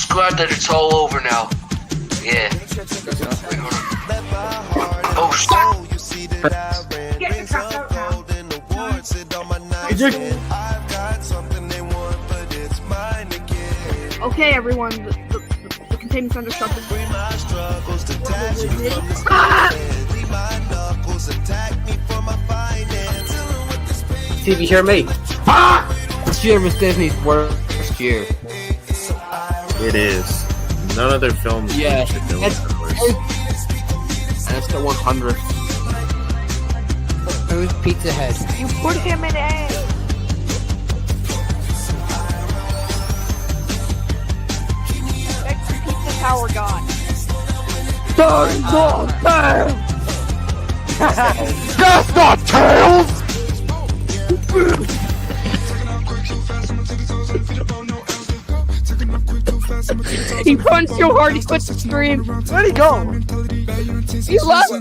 glad that it's all over now. Yeah. Wait, hold on. Oh, shit. Get the truck out now. Okay, everyone, the containment's under structure. TV, hear me. This year was Disney's worst year. It is. None of their films. Yeah, should do it worse. And it's the 100th. Who's Pizza Head? You put him in A. Pizza Tower God. That's not Tails! He runs so hard he quits the stream. Where'd he go? He left.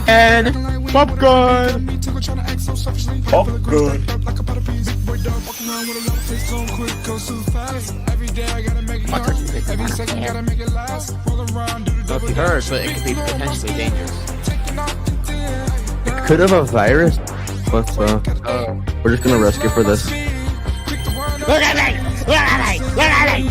And popcorn! Popcorn. Not if you heard, but it could be potentially dangerous. It could have a virus, but we're just gonna risk it for this. Look at me! Look at me! Look at me!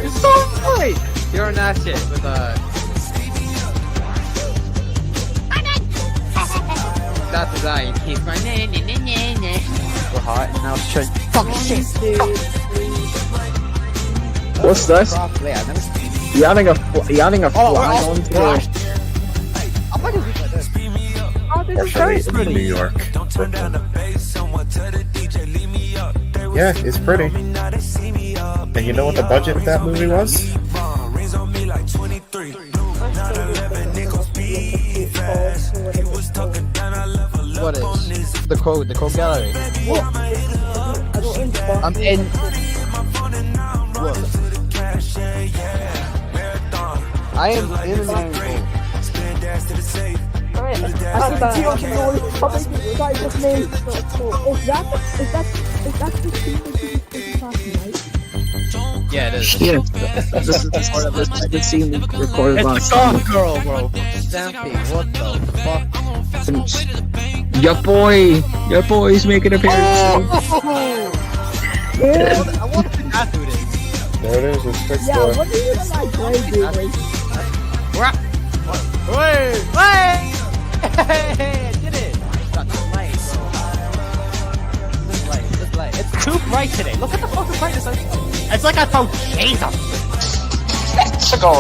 It's so funny! You're an ass shit with That's the guy. He's my We're hot and now it's trying. Fuck shit! What's this? Properly, I've never seen You adding a fly onto I'm not gonna do this. Oh, this is very Partially in pretty. New York. Yeah, it's pretty. And you know what the budget of that movie was? What is the code? The code gallery. I'm in. What? I am in an angle. Yeah, it is. Yeah, this is the scene we recorded last It's the golf girl, bro. Stampy, what the fuck? Your boy's making an appearance. I want to ask who it is. There it is, it's fixed door. Wait! Wait! Hey! I did it! Got this light, bro. This light. It's too bright today. Look at the fucking brightness. It's like I found Jesus. Let's go.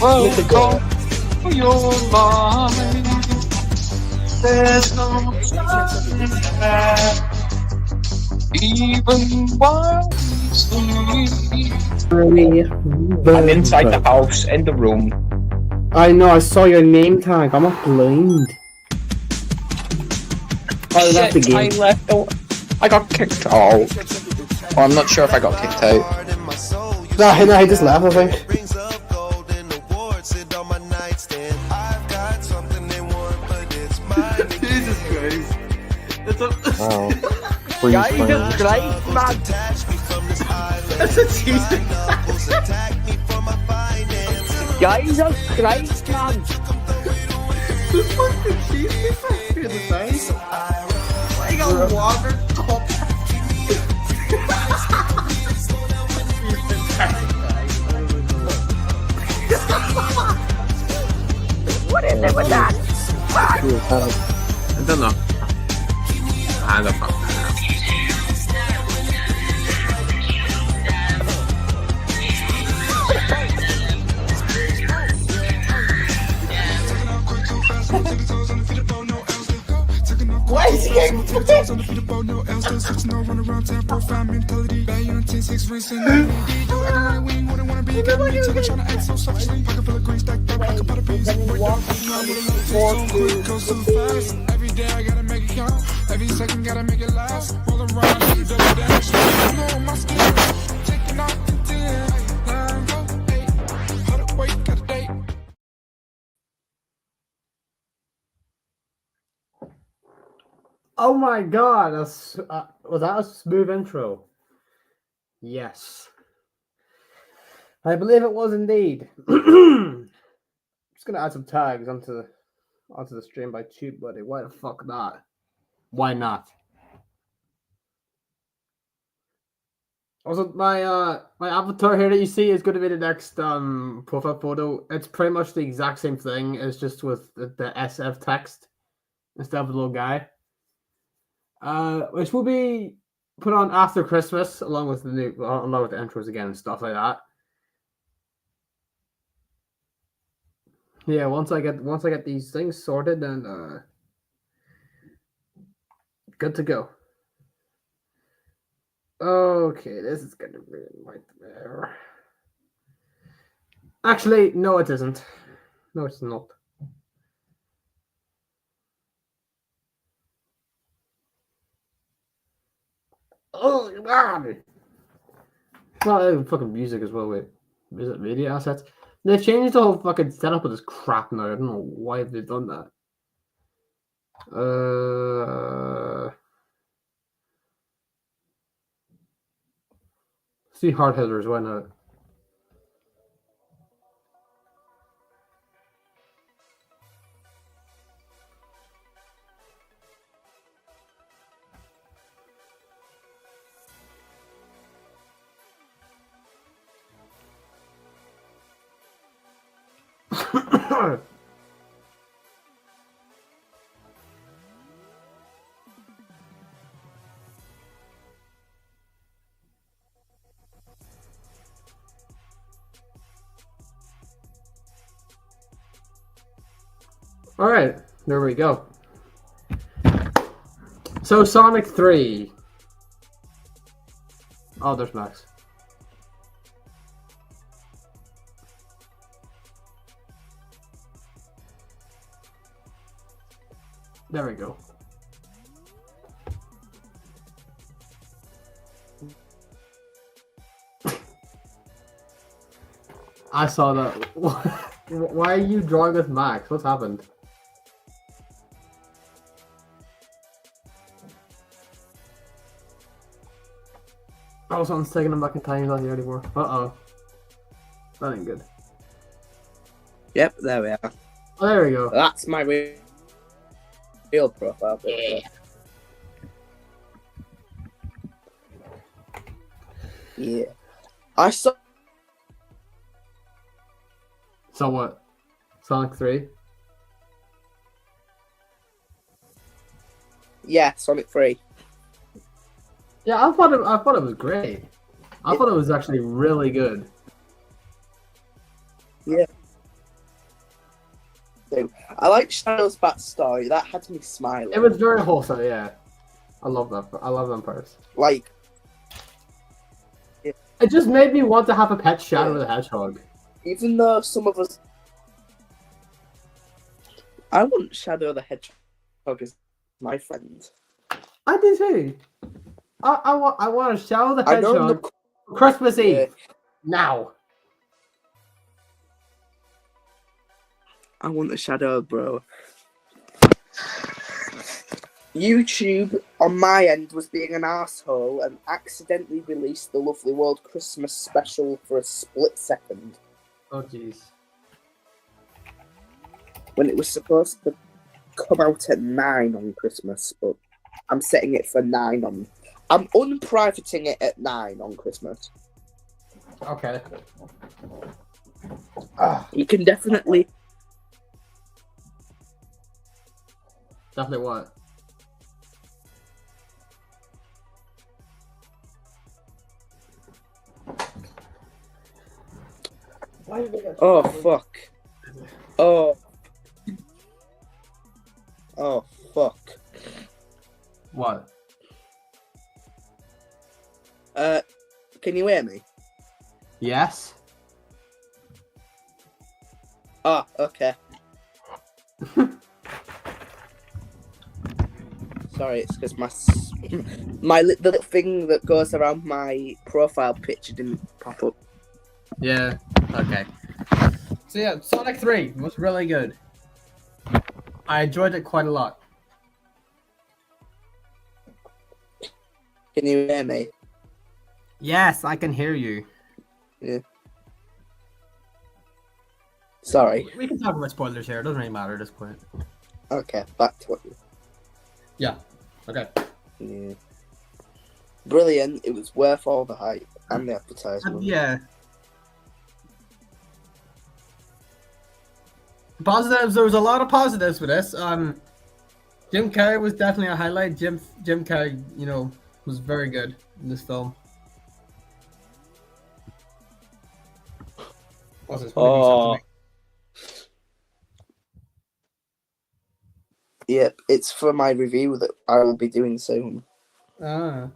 Welcome for your mind. There's no time even while we sleep. I'm inside the house, in the room. I know, I saw your name tag. I'm not blind. Oh, that's the game. I got kicked out. Oh, I'm not sure if I got kicked out. No, he just left, I think. Jesus Christ. That's a... Oh. Jesus Christ, man. That's a Jesus. Jesus Christ, man. The fucking cheese in the face. Like a water top. What is it with that? I don't know. I don't know. Why is he getting Every day I gotta make it count. Every second gotta make it last. All around, you double dash. You know my skin. Taking off the 10. Line go, 8. How to wake up. Oh my god, was that a smooth intro? Yes. I believe it was indeed. Just gonna add some tags onto the stream by Tube Buddy. Why the fuck not? Why not? Also, my avatar here that you see is going to be the next profile photo. It's pretty much the exact same thing. It's just with the SF text instead of the little guy. Which will be put on after Christmas, along with the intros again and stuff like that. Yeah, once I get these things sorted, then good to go. Okay, this is gonna be right there. Actually, no, it isn't. No, it's not. Oh god! Well, fucking music as well. Wait, is it media assets? They've changed the whole fucking setup of this crap now. I don't know why they've done that. See hard hitters, why not? All right, there we go. So Sonic 3. Oh, there's Max. There we go. I saw that. Why are you drawing with Max? What's happened? Oh, someone's taking him back in time. He's not here anymore. Uh-oh. That ain't good. Yep, there we are. Oh, there we go. That's my real profile picture. Yeah. I saw. So what? Sonic 3? Yeah, Sonic 3. Yeah, I thought it was great. I thought it was actually really good. Yeah. So, I like Shadow's backstory. That had me smiling. It was very wholesome, yeah. I love that. I love them parts. Like, it just made me want to have a pet Shadow the Hedgehog. Even though some of us, I want Shadow the Hedgehog as my friend. I do too. I want to Shadow the Hedgehog Christmas Eve now. I want the Shadow, bro. YouTube, on my end, was being an asshole and accidentally released the Lovely World Christmas special for a split second. Oh, jeez. When it was supposed to come out at 9 on Christmas, but I'm setting it for 9 on... I'm unprivating it at 9 on Christmas. Okay. You can definitely... Definitely what? Oh, fuck. Oh. Oh, fuck. What? Can you hear me? Yes? Ah, okay. Sorry, it's because my little thing that goes around my profile picture didn't pop up. Yeah, okay. So yeah, Sonic 3 was really good. I enjoyed it quite a lot. Can you hear me? Yes, I can hear you. Yeah. Sorry. We can talk about spoilers here. It doesn't really matter at this point. Okay, back to what you. Yeah. Okay. Yeah. Brilliant. It was worth all the hype and the advertisement. Yeah. Positives. There was a lot of positives for this. Jim Carrey was definitely a highlight. Jim Carrey, you know, was very good in this film. What's this? Oh. Yep, it's for my review that I will be doing soon. Ah.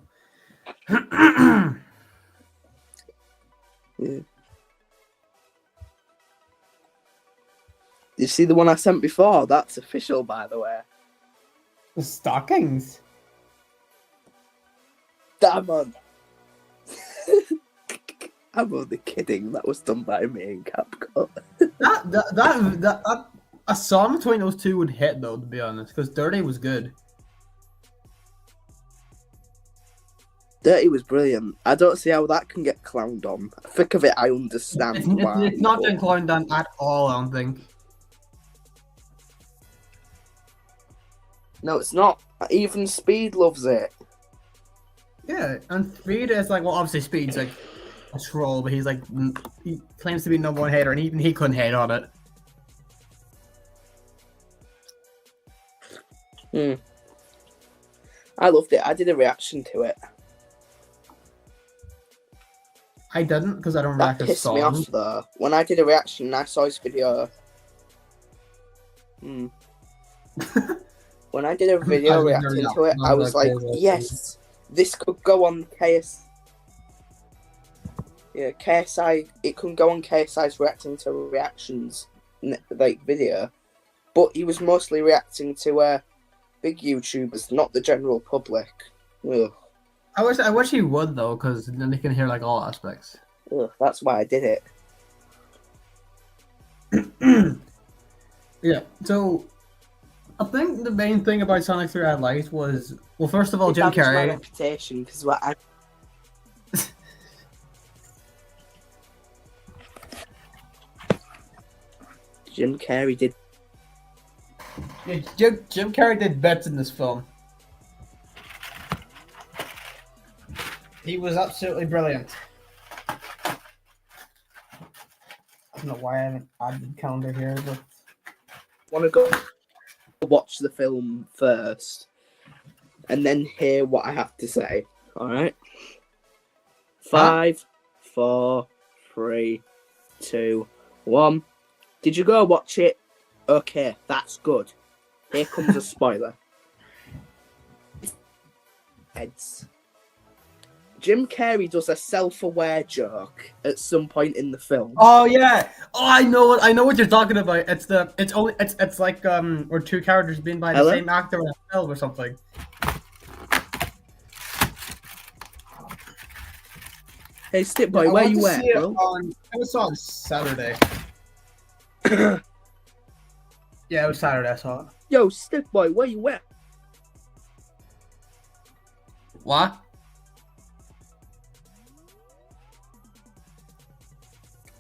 Yeah. You see the one I sent before? That's official, by the way. The stockings. Damn on. I'm only kidding. That was done by me in CapCut. That a song between those two would hit though, to be honest, because Dirty was good. Dirty was brilliant. I don't see how that can get clowned on. Thick of it, I understand why. It's not but- getting clowned on at all, I don't think. No, it's not. Even Speed loves it. Yeah, and Speed is like, well, obviously Speed's like a troll, but he's like, he claims to be number one hater, and even he couldn't hate on it. I loved it. I did a reaction to it. I didn't, because I don't That react to pissed me off songs. though. When I did a reaction, I saw his video. When I did a video reacting to it, I was like, yes, this could go on KS. Yeah, KSI. It could go on KSI's reacting to reactions, like video, but he was mostly reacting to big YouTubers, not the general public. Ugh. I wish he would though, because then they can hear like all aspects. Ugh, that's why I did it. Yeah, so I think the main thing about Sonic 3 I liked was, well, first of all, Jim Damaged my Carrey. reputation because what I. Jim Carrey did. Yeah, Jim Carrey did bets in this film. He was absolutely brilliant. I don't know why I haven't added the calendar here, but Want to go watch the film first, and then hear what I have to say. All right. 5, 4, 3, 2, 1. Did you go watch it? Okay, that's good. Here comes a spoiler. Heads. Jim Carrey does a self-aware joke at some point in the film. oh yeah, oh I know what you're talking about. It's like or two characters being by the Hello? same actor in a film or something. Hey, Stick Boy, where you at, bro? I saw it on Saturday. Yeah, it was Saturday. I saw it. Yo, Stick Boy, where you at? What?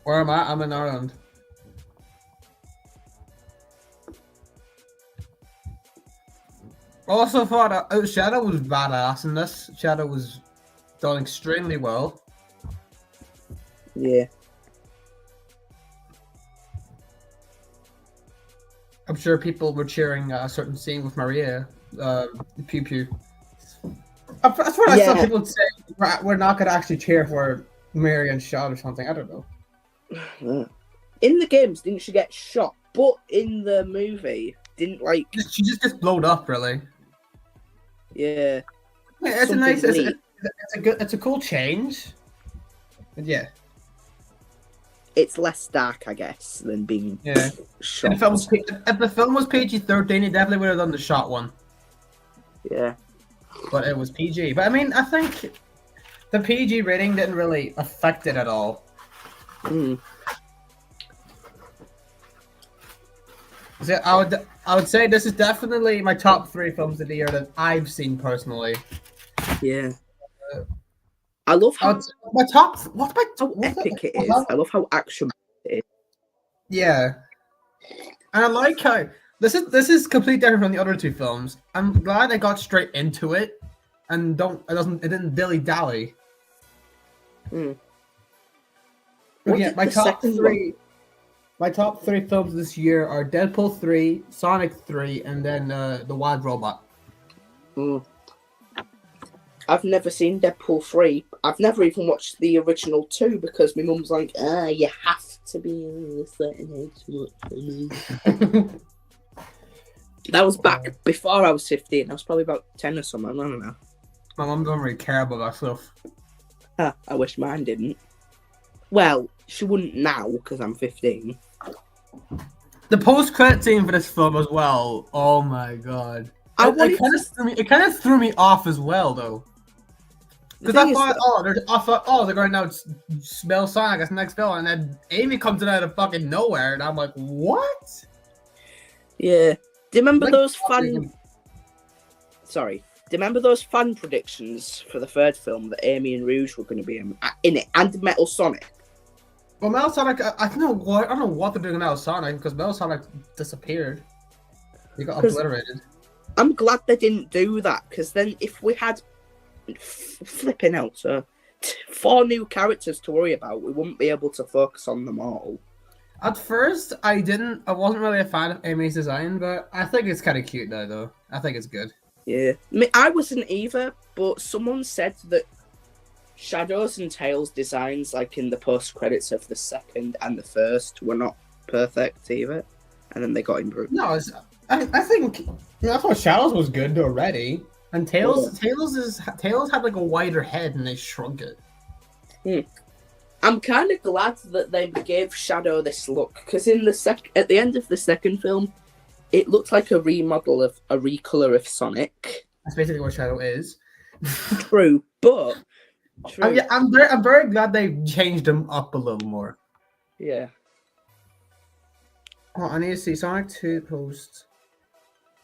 Where am I? I'm in Ireland. Also thought Shadow was badass in this. Shadow was done extremely well. Yeah. I'm sure people were cheering a certain scene with Maria. Pew pew. That's what I saw Yeah. people say. We're not gonna actually cheer for Marion shot or something. I don't know. In the games, didn't she get shot? But in the movie, didn't like. She just gets blown up, really. Yeah. Yeah, it's a Something nice. neat. It's a cool change. But yeah. It's less dark, I guess, than being Yeah. shot. If the film was PG-13, it definitely would have done the shot one. Yeah. But it was PG. But I mean, I think the PG rating didn't really affect it at all. So I would say this is definitely my top 3 films of the year that I've seen personally. Yeah. I love how, My top. What's my how epic it is. I love how action it is. Yeah, and I like how this is completely different from the other two films. I'm glad they got straight into it, and it didn't dilly dally. Hmm. Yeah, my top three. My top three films this year are Deadpool 3, Sonic 3, and then The Wild Robot. I've never seen Deadpool 3. I've never even watched the original 2 because my mum's like, you have to be a certain age to watch them. That was back before I was 15. I was probably about 10 or something. I don't know. My mum don't really care about that stuff. I wish mine didn't. Well, she wouldn't now because I'm 15. The post-credit scene for this film as well. Oh my god! It kind of threw me off as well, though. Because I thought, they're going to smell Sonic as the next film, and then Amy comes in out of fucking nowhere, and I'm like, what? Yeah. Do you remember those fun? Sorry. Do you remember those fan predictions for the third film that Amy and Rouge were going to be in it, and Metal Sonic? Well, Metal Sonic, I don't know what they're doing with Metal Sonic because Metal Sonic disappeared. He got obliterated. I'm glad they didn't do that because then if we had flipping out, so 4 new characters to worry about, we wouldn't be able to focus on them all. At first, I wasn't really a fan of Amy's design, but I think it's kind of cute now, though. I think it's good. Yeah, I wasn't either, but someone said that Shadow's and Tails designs, like in the post credits of the second and the first, were not perfect either, and then they got improved. No, I think I thought Shadows was good already, and Tails had like a wider head and they shrunk it. I'm kind of glad that they gave Shadow this look because at the end of the second film, it looked like a remodel of a recolor of Sonic. That's basically what Shadow is. True, but. I'm very glad they changed him up a little more. Yeah. Oh, I need to see Sonic 2 post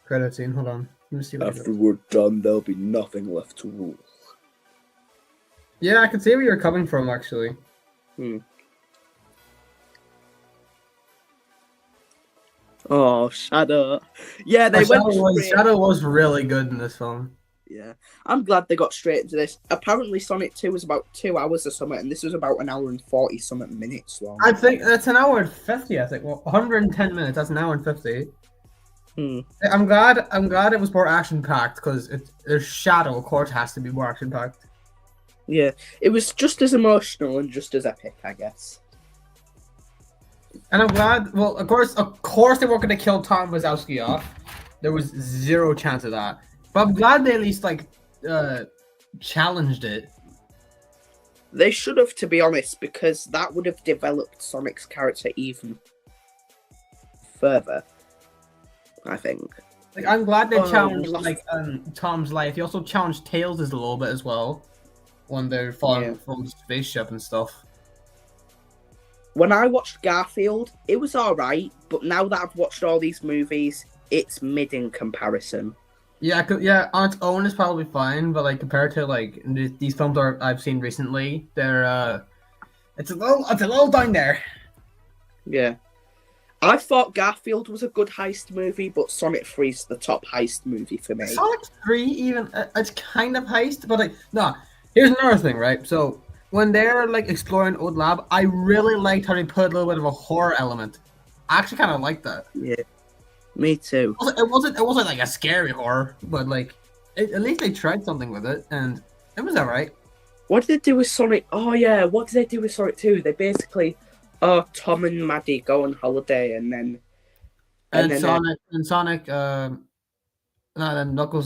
credit scene. Hold on. Let me see. After we're done, there'll be nothing left to rule. Yeah, I can see where you're coming from, actually. Oh, Shadow. Yeah, Shadow was really good in this film. Yeah, I'm glad they got straight into this. Apparently, Sonic 2 was about 2 hours or something, and this was about 1 hour and 40 something minutes long. I think that's 1 hour and 50. I think 110 minutes. That's 1 hour and 50. I'm glad it was more action packed because there's Shadow. Of course, has to be more action packed. Yeah, it was just as emotional and just as epic, I guess. And I'm glad. Well, of course, they weren't going to kill Tom Wazowski off. There was zero chance of that. But I'm glad they at least challenged it. They should have, to be honest, because that would have developed Sonic's character even further. I think. I'm glad they challenged Tom's life. He also challenged Tails' a little bit as well when they're falling from the spaceship and stuff. When I watched Garfield, it was alright, but now that I've watched all these movies, it's mid in comparison. Yeah, on its own it's probably fine, but compared to these films I've seen recently, they're it's a little down there. Yeah, I thought Garfield was a good heist movie, but Sonic 3's the top heist movie for me. Sonic 3 even it's kind of heist, but no. Here's another thing, right? So when they're exploring Old Lab, I really liked how they put a little bit of a horror element. I actually kind of liked that. Yeah. Me too. It wasn't like a scary horror, but at least they tried something with it, and it was alright. What did they do with Sonic? Oh yeah, what did they do with Sonic 2? They basically, Tom and Maddie go on holiday, and then Knuckles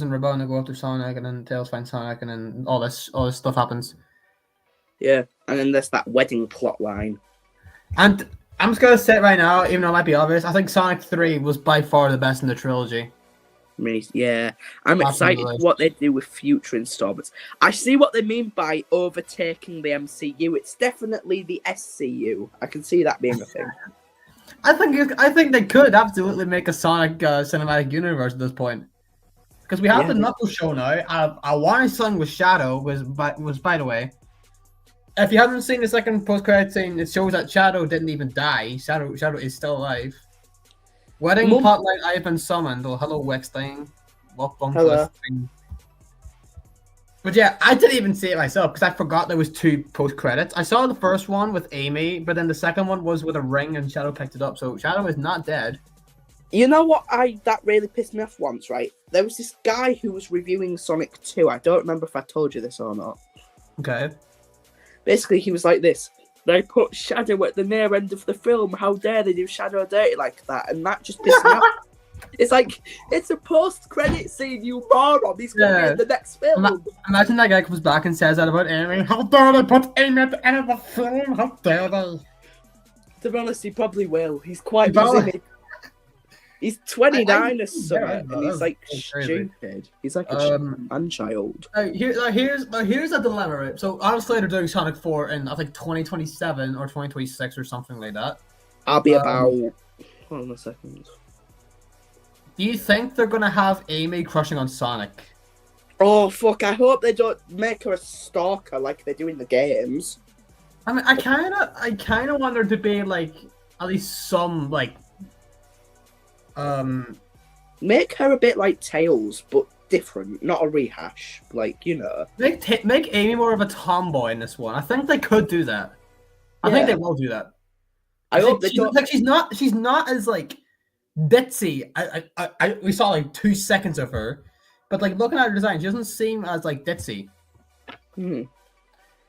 and Rabona go after Sonic, and then Tails finds Sonic, and then all this stuff happens. Yeah, and then there's that wedding plot line. And I'm just gonna say it right now, even though it might be obvious, I think Sonic 3 was by far the best in the trilogy. Yeah, I'm excited for what they do with future installments. I see what they mean by overtaking the MCU. It's definitely the SCU. I can see that being a thing. I think they could absolutely make a Sonic cinematic universe at this point, because we have the Knuckles show now. I want to sing with Shadow was by the way. if you haven't seen the second post-credit scene, it shows that Shadow didn't even die. Shadow is still alive. Wedding Mum- Potlight I've been summoned. Oh, hello, Wexstein. Welcome to Hello. this thing. But yeah, I didn't even see it myself because I forgot there was 2 post-credits. I saw the first one with Amy, but then the second one was with a ring and Shadow picked it up. So Shadow is not dead. You know what? That really pissed me off once, right? There was this guy who was reviewing Sonic 2. I don't remember if I told you this or not. Okay. Basically, he was like this. They put Shadow at the near end of the film. How dare they do Shadow dirty like that? And that just pissed me off. It's like, it's a post-credit scene, you moron. He's going to be in the next film. Imagine that guy comes back and says that about Amy. How dare they put Amy at the end of the film? How dare they? To be honest, he probably will. He's quite He probably- busy. He's 29 or yeah, something, and he's like that's crazy. stupid. He's like a man-child. Here's a dilemma, right? So honestly, they're doing Sonic 4 in I think 2027 or 2026 or something like that. I'll be about... Hold on a second. Do you think they're gonna have Amy crushing on Sonic? Oh, fuck, I hope they don't make her a stalker like they do in the games. I mean, I kind of want there to be like at least some like Make her a bit like Tails, but different, not a rehash. Like, you know. make Amy more of a tomboy in this one. I think they could do that. I think they will do that. I hope they she's, don't. like she's not as like ditzy. We saw like 2 seconds of her, but like looking at her design, she doesn't seem as like ditzy. Hmm.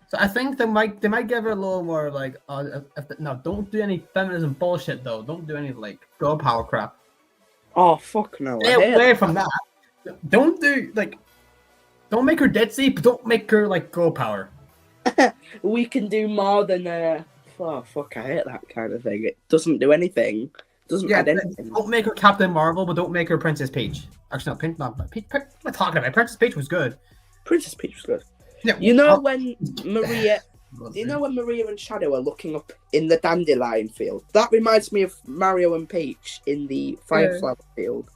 So I think they might give her a little more like no, don't do any feminism bullshit though. Don't do any like girl power crap. Oh, fuck no. Stay away from that. Don't make her ditzy, but don't make her like girl power. We can do more than oh, fuck, I hate that kind of thing. It doesn't do anything. Doesn't add anything. Don't make her Captain Marvel, but don't make her Princess Peach. Actually, no, Peach. What am I talking about? Princess Peach was good. Princess Peach was good. Yeah, You know when Maria and Shadow are looking up in the dandelion field? That reminds me of Mario and Peach in the Fireflower field.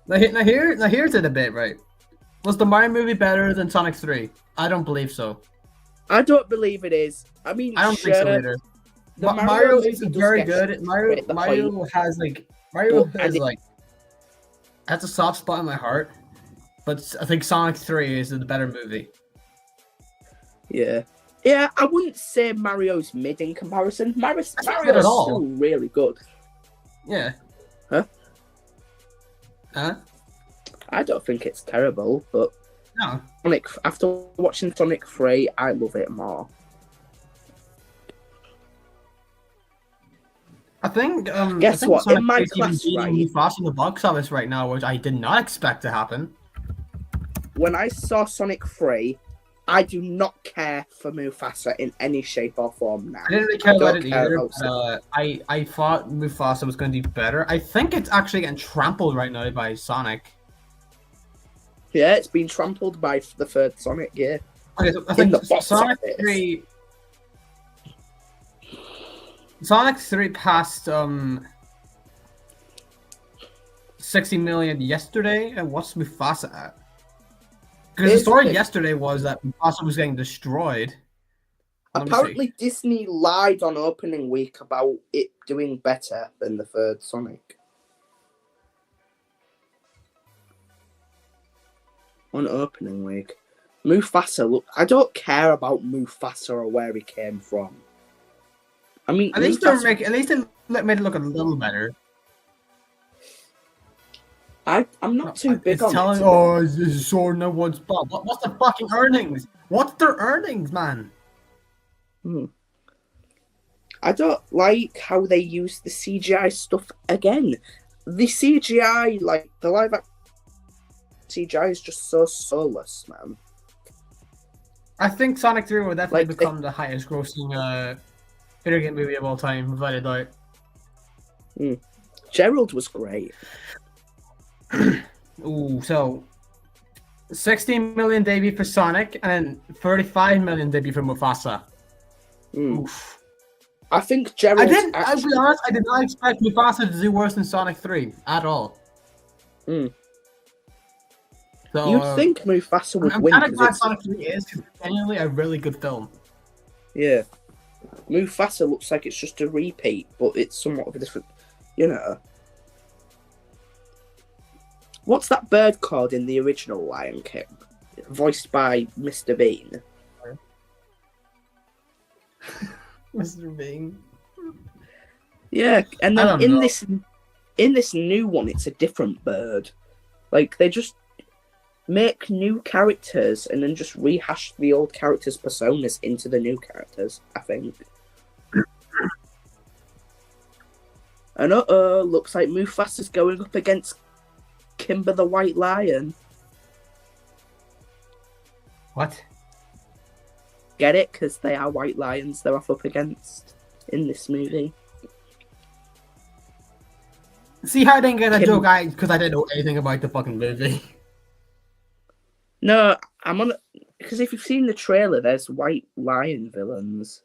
Now here's the debate, right? Was the Mario movie better than Sonic 3? I don't believe so. I don't believe it is. I mean, I don't think so either. The Mario movie is does very get good. Mario straight to the point. has a soft spot in my heart, but I think Sonic 3 is the better movie. Yeah. Yeah, I wouldn't say Mario's mid in comparison. Mario's not at all. still really good. Yeah. Huh? Huh? I don't think it's terrible, but No. after watching Sonic 3, I love it more. I think Guess what? Sonic In my 3 is even class, beating right? Mufasa in the box office right now, which I did not expect to happen. When I saw Sonic 3, I do not care for Mufasa in any shape or form now. I didn't really care about don't it care either. about But, I thought Mufasa was going to do better. I think it's actually getting trampled right now by Sonic. Yeah, it's been trampled by the third Sonic, yeah. Okay, so I In think the box Sonic office. 3... Sonic 3 passed 60 million yesterday, and what's Mufasa at? Because the story Basically- yesterday was that Mufasa was getting destroyed. Let me see. Apparently, Disney lied on opening week about it doing better than the third Sonic. On opening week. Mufasa, look, I don't care about Mufasa or where he came from. I mean, At least they made it look a little better. I'm not too big It's on telling, it. oh, this is sword no one's butt. What's the fucking earnings? What's their earnings, man? I don't like how they use the CGI stuff again. The CGI, like, the live action CGI is just so soulless, man. I think Sonic 3 will definitely Like, become the highest grossing video game movie of all time, without a doubt. Gerald was great. Ooh, so 16 million debut for Sonic and 35 million debut for Mufasa. Oof. I think Gerald. I'll be honest, I did not expect Mufasa to do worse than Sonic 3 at all. So, You'd think Mufasa would I'm win. kind of 'cause glad it's- Sonic 3 is, because it's genuinely a really good film. Yeah. Mufasa looks like it's just a repeat, but it's somewhat of a different, you know. What's that bird called in the original Lion King? Voiced by Mr. Bean. Mr. Bean. Yeah, and I then don't know. in this new one, it's a different bird. Like they just make new characters and then just rehash the old characters' personas into the new characters. I think. And looks like Mufasa's going up against Kimber the White Lion. What? Get it? Because they are white lions they're up against in this movie. See how I didn't get that joke? Because I didn't know anything about the fucking movie. No, I'm on because if you've seen the trailer, there's white lion villains.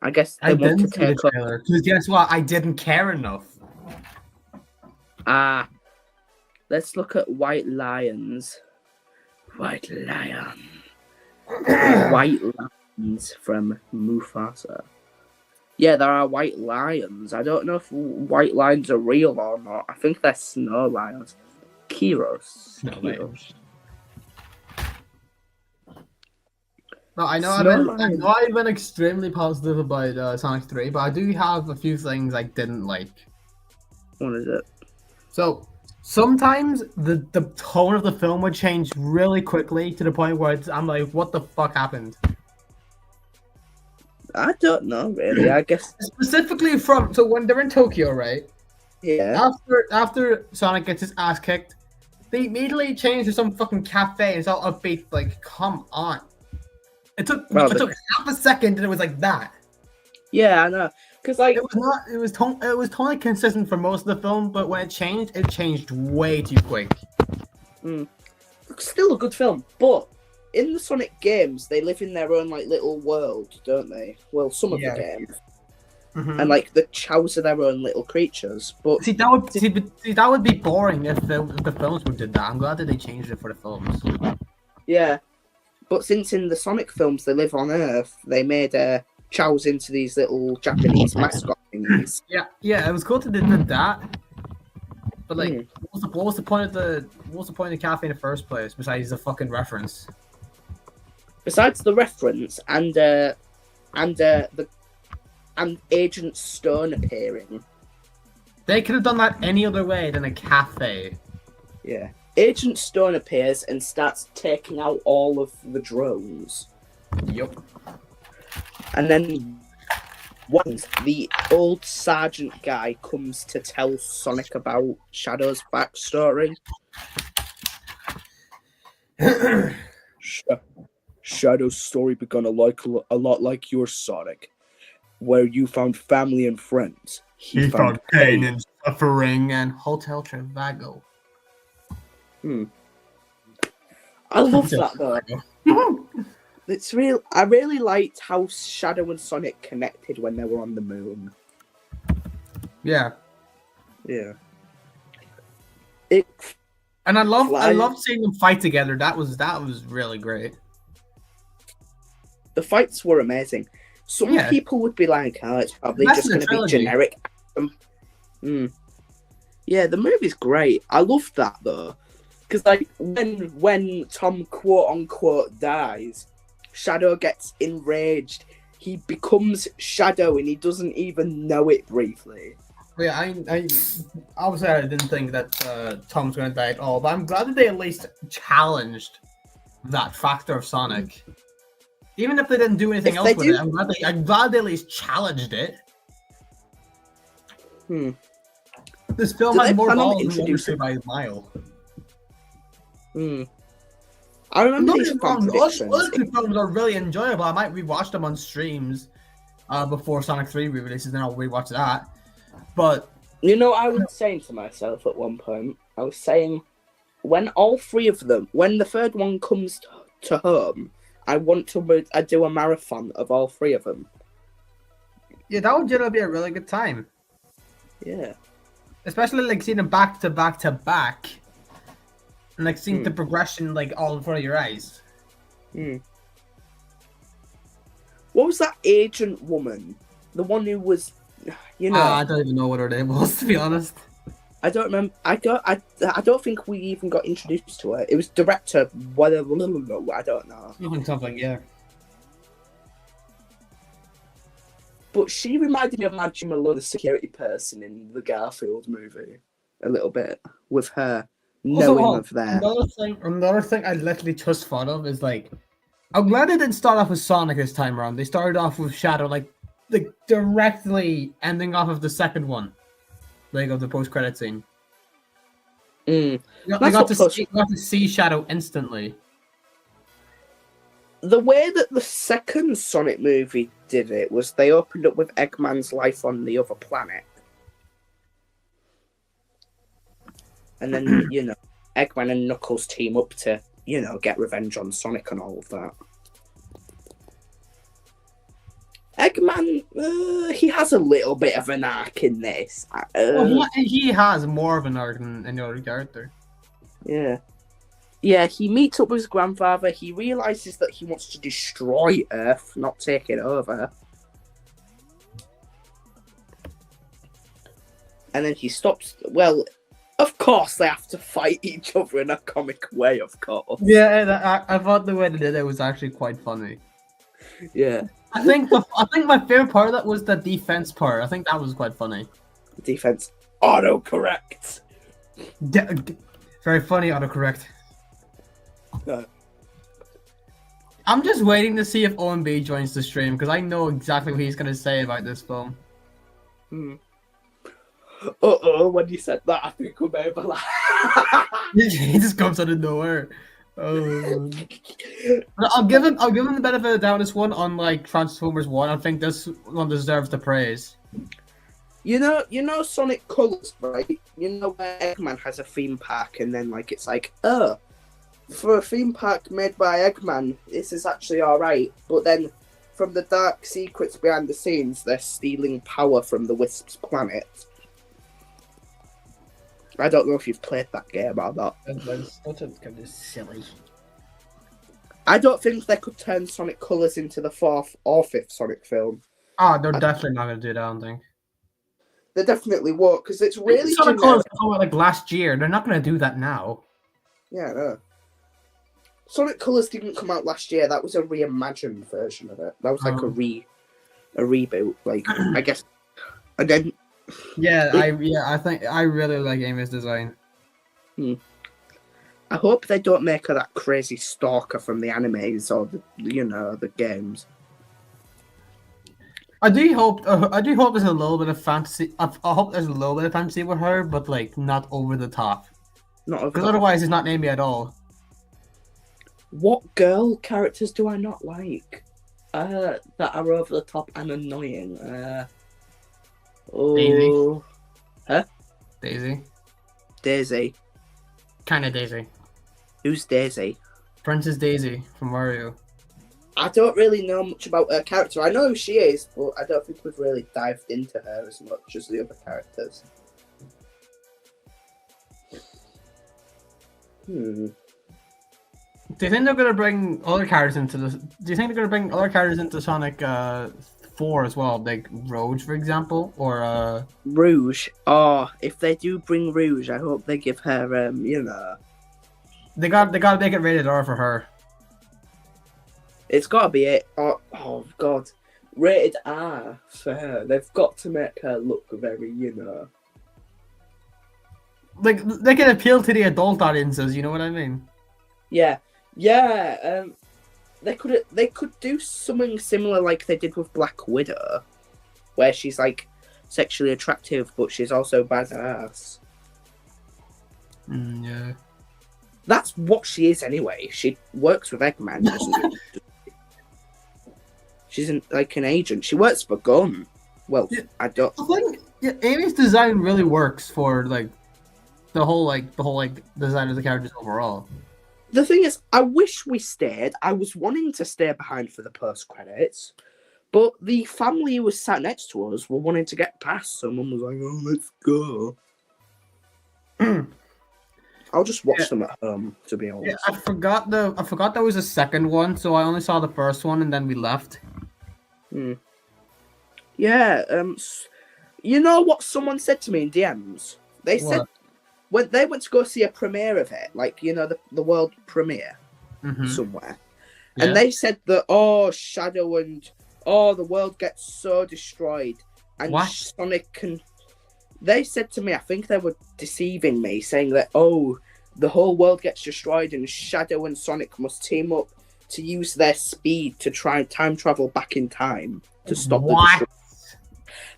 I guess they I want to didn't see the take up. trailer. Because guess what? I didn't care enough. Let's look at white lions. White lion. White lions from Mufasa. Yeah, there are white lions. I don't know if white lions are real or not. I think they're snow lions. Kiros. No, I know I've been extremely positive about Sonic 3, but I do have a few things I didn't like. What is it? So sometimes the tone of the film would change really quickly to the point where I'm like, what the fuck happened? I don't know really. I guess Specifically so when they're in Tokyo, right? Yeah. After Sonic gets his ass kicked, they immediately change to some fucking cafe and it's all upbeat. Like, come on. It took half a second and it was like that. Yeah, I know. Because like it was totally consistent for most of the film, but when it changed way too quick. Still a good film, but in the Sonic games, they live in their own like little world, don't they? Well, some of the games, and like the chows are their own little creatures. But that would be boring if the films would did that. I'm glad that they changed it for the films. Yeah, but since in the Sonic films they live on Earth, they made chows into these little Japanese mascot things. Yeah, it was cool that they did that. But like, what was the point of the cafe in the first place besides the fucking reference? Besides the reference and Agent Stone appearing. They could have done that any other way than a cafe. Yeah. Agent Stone appears and starts taking out all of the drones. Yup. And then once the old sergeant guy comes to tell Sonic about Shadow's backstory. Shadow's story began a lot like yours, Sonic, where you found family and friends. He found pain and suffering and Hotel Trivago. I love that though. It's real. I really liked how Shadow and Sonic connected when they were on the moon. Yeah. Yeah. And I love seeing them fight together. That was really great. The fights were amazing. Some people would be like, "Oh, it's probably just going to be generic." Yeah, the movie's great. I love that though, because like when Tom quote unquote dies, Shadow gets enraged. He becomes Shadow, and he doesn't even know it briefly. Yeah, I obviously I didn't think that Tom's going to die at all, but I'm glad that they at least challenged that factor of Sonic. Even if they didn't do anything else with it, I'm glad they at least challenged it. This film has more balls than introduced by a mile. I remember these predictions. Those two films are really enjoyable. I might rewatch them on streams before Sonic 3 re-releases, then I'll rewatch that. But you know, I was saying to myself at one point, I was saying, when all three of them, when the third one comes to home, I want to do a marathon of all three of them. Yeah, that would generally be a really good time. Yeah. Especially like seeing them back to back to back. And like seeing the progression like all in front of your eyes. What was that agent woman? The one who was, you know. I don't even know what her name was, to be honest. I don't remember. I don't think we even got introduced to her. It was director. Whatever. I don't know. Something, yeah. But she reminded me of Maggie Malone, the security person in the Garfield movie, a little bit with her knowing of that. Another thing I literally just thought of is like, I'm glad they didn't start off with Sonic this time around. They started off with Shadow, like directly ending off of the second one, like of the post-credit scene. Mm. You got to see Shadow instantly. The way that the second Sonic movie did it was they opened up with Eggman's life on the other planet. And then, you know, Eggman and Knuckles team up to, you know, get revenge on Sonic and all of that. Eggman, he has a little bit of an arc in this. He has more of an arc than any other character. Yeah. Yeah, he meets up with his grandfather. He realizes that he wants to destroy Earth, not take it over. And then he stops. Well, of course they have to fight each other in a comic way, of course. Yeah, I thought the way they did it was actually quite funny. Yeah. I think my favorite part of that was the defense part. I think that was quite funny. Defense autocorrect. Very funny autocorrect. No. I'm just waiting to see if OMB joins the stream because I know exactly what he's going to say about this film. When you said that, I think we may have laughed. He just comes out of nowhere. Oh. I'll give him the benefit of the doubt. This one, unlike Transformers 1, I think this one deserves the praise. You know Sonic Colors, right? You know where Eggman has a theme park and then like it's like, for a theme park made by Eggman, this is actually alright. But then from the dark secrets behind the scenes, they're stealing power from the Wisp's planet. I don't know if you've played that game or not. That's kind of silly. I don't think they could turn Sonic Colors into the 4th or 5th Sonic film. They're definitely not going to do that, I don't think. They definitely won't, because it's really Sonic Colors came out like last year. They're not going to do that now. Yeah, no. Sonic Colors didn't come out last year. That was a reimagined version of it. That was like a reboot. Like I guess. And then. I think I really like Amy's design. I hope they don't make her that crazy stalker from the animes or the games. I do hope there's a little bit of fantasy. I hope there's a little bit of fantasy with her, but like not over the top. Because otherwise, it's not Amy at all. What girl characters do I not like? That are over the top and annoying. Daisy. Huh? Daisy. Kind of Daisy. Who's Daisy? Princess Daisy from Mario. I don't really know much about her character. I know who she is, but I don't think we've really dived into her as much as the other characters. Do you think they're gonna bring other characters into this? Do you think they're gonna bring other characters into Sonic 4 as well, like Rouge, for example, or Rouge? Oh, if they do bring Rouge, I hope they give her They gotta make it rated R for her. It's gotta be it. Oh god, rated R for her. They've got to make her look very, Like they can appeal to the adult audiences. You know what I mean? Yeah. They could do something similar like they did with Black Widow, where she's like sexually attractive, but she's also badass. Yeah. That's what she is anyway. She works with Eggman, doesn't she? She's like an agent. She works for Gunn. Well, yeah, I don't. I think Amy's design really works for like the whole design of the characters overall. The thing is, I wish we stayed. I was wanting to stay behind for the post credits, but the family who was sat next to us were wanting to get past. Someone was like, "Oh, let's go." I'll just watch them at home, to be honest. Yeah, I forgot there was a second one, so I only saw the first one and then we left. Yeah. You know what someone said to me in DMs? They said What? when they went to go see a premiere of it, like the world premiere somewhere, Yeah. and they said that Shadow and the world gets so destroyed, and What? Sonic can. They said to me, I think they were deceiving me, saying that the whole world gets destroyed and Shadow and Sonic must team up to use their speed to try and time travel back in time to stop the destruction.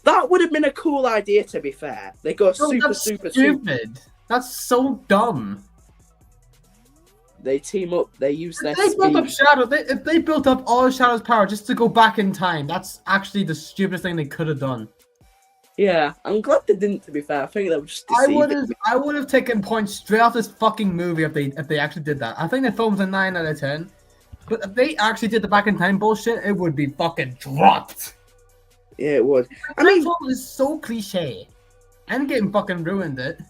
That would have been a cool idea, to be fair. They go super stupid. That's so dumb. They team up. They use their They speed. built up Shadow. If they built up all Shadow's power just to go back in time, that's actually the stupidest thing they could have done. Yeah, I'm glad they didn't. To be fair, I think they were just deceiving. I would have taken points straight off this fucking movie if they actually did that. I think the film's a 9 out of 10, but if they actually did the back in time bullshit, it would be fucking dropped. Yeah, it would. I mean, it is so cliche. Endgame fucking ruined it.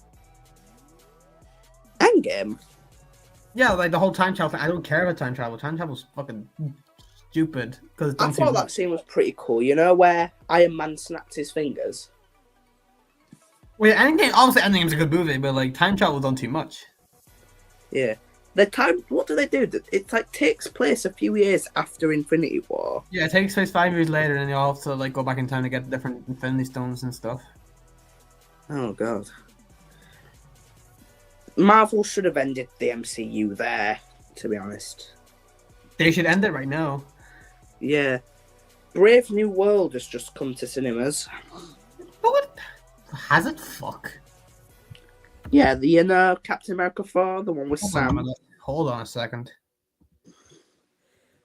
Endgame. Yeah, like the whole time travel thing. I don't care about time travel. Time travel's fucking stupid because I thought that scene was pretty cool. You know where Iron Man snapped his fingers? Well, Endgame. Obviously, Endgame's a good movie, but like time travel done too much. Yeah. The time. What do they do? It like takes place a few years after Infinity War. Yeah, it takes place 5 years later, and you all have to like go back in time to get different Infinity Stones and stuff. Oh god. Marvel should have ended the MCU there, to be honest. They should end it right now. Yeah. Brave New World has just come to cinemas. What? Has it? Fuck. Yeah, the Captain America 4, the one with Sam. Hold on a second.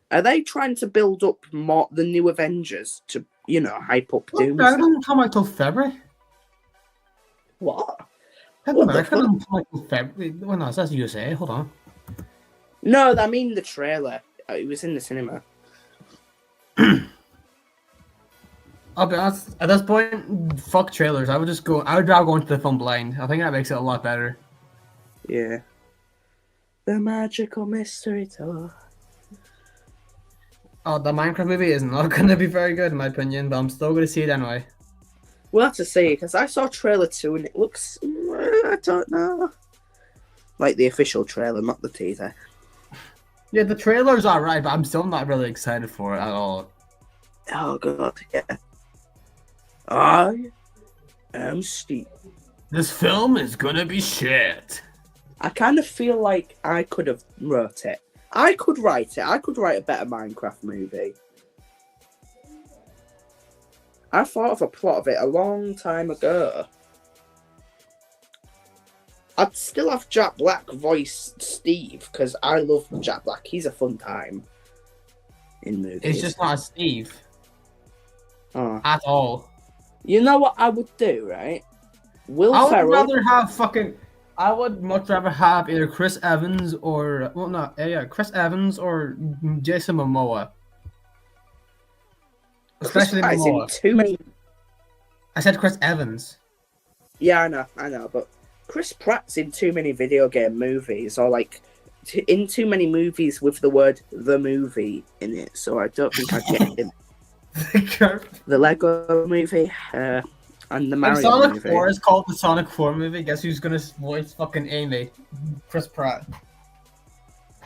Are they trying to build up more the new Avengers to, hype up Doom? That doesn't come out till February. What? America doesn't come out till February. Well, no, that's USA. Hold on. No, I mean the trailer. It was in the cinema. I'll be honest, at this point, fuck trailers. I would rather go into the film blind. I think that makes it a lot better. Yeah. The magical mystery tour. Oh, the Minecraft movie is not going to be very good in my opinion, but I'm still going to see it anyway. We'll have to see, because I saw trailer 2 and it looks... I don't know. Like the official trailer, not the teaser. Yeah, the trailer's alright, but I'm still not really excited for it at all. Oh god, yeah. I am Steve. This film is gonna be shit. I kind of feel like I could have wrote it. I could write it. I could write a better Minecraft movie. I thought of a plot of it a long time ago. I'd still have Jack Black voice Steve, because I love Jack Black. He's a fun time in movies. It's just not a Steve. Oh. At all. You know what I would do, right? I would much rather have either Chris Evans or Chris Evans or Jason Momoa. Especially Chris Momoa. In too many... I said Chris Evans. Yeah, I know, but Chris Pratt's in too many video game movies, or like in too many movies with the word "the movie" in it. So I don't think I'd get him. The Lego movie, and the Mario Sonic movie. 4 is called the Sonic 4 movie. Guess who's gonna voice fucking Amy? Chris Pratt.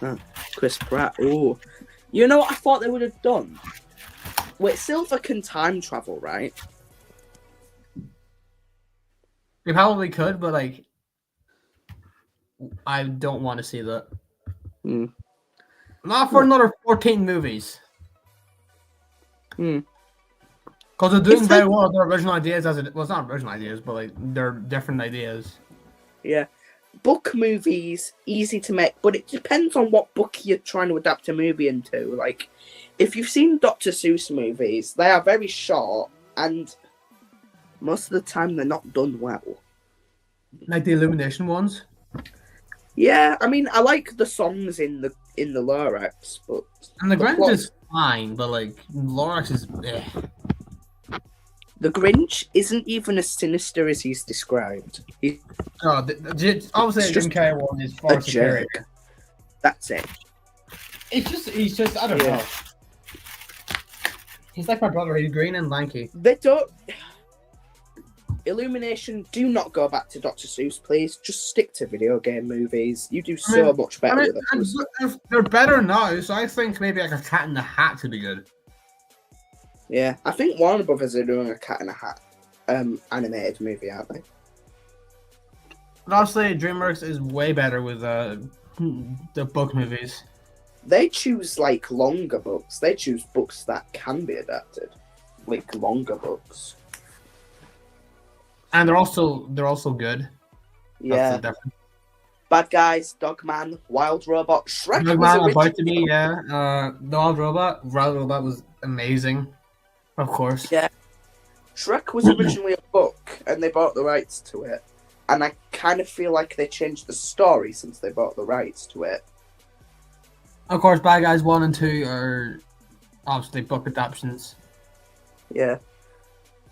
Oh, Chris Pratt. Ooh, you know what I thought they would have done? Wait, Silver can time travel, right? They probably could, but like, I don't want to see that. Not for another 14 movies. Because they're doing very well with their original ideas it's not original ideas, but like they're different ideas. Yeah. Book movies, easy to make, but it depends on what book you're trying to adapt a movie into. Like, if you've seen Dr. Seuss movies, they are very short, and most of the time they're not done well. Like the Illumination ones? Yeah, I mean, I like the songs in the Lorax, but... And the Grinch is fine, but like, Lorax is... The Grinch isn't even as sinister as he's described. Obviously the Jim Carrey one is far superior. That's it. He's just, I don't know. He's like my brother. He's green and lanky. They don't. Illumination, do not go back to Dr. Seuss, please. Just stick to video game movies. You do so much better with those. They're better now, so I think maybe like a Cat in the Hat could be good. Yeah, I think Warner Brothers are doing a Cat in a Hat animated movie, aren't they? But obviously, DreamWorks is way better with the book movies. They choose like longer books. They choose books that can be adapted, like longer books. And they're also good. Yeah. Bad Guys, Dogman, Wild Robot, Shrek Dogman was about to be, yeah. The Wild Robot was amazing, of course. Yeah. Shrek was originally a book, and they bought the rights to it. And I kind of feel like they changed the story since they bought the rights to it. Of course, Bad Guys 1 and 2 are obviously book adaptations. Yeah.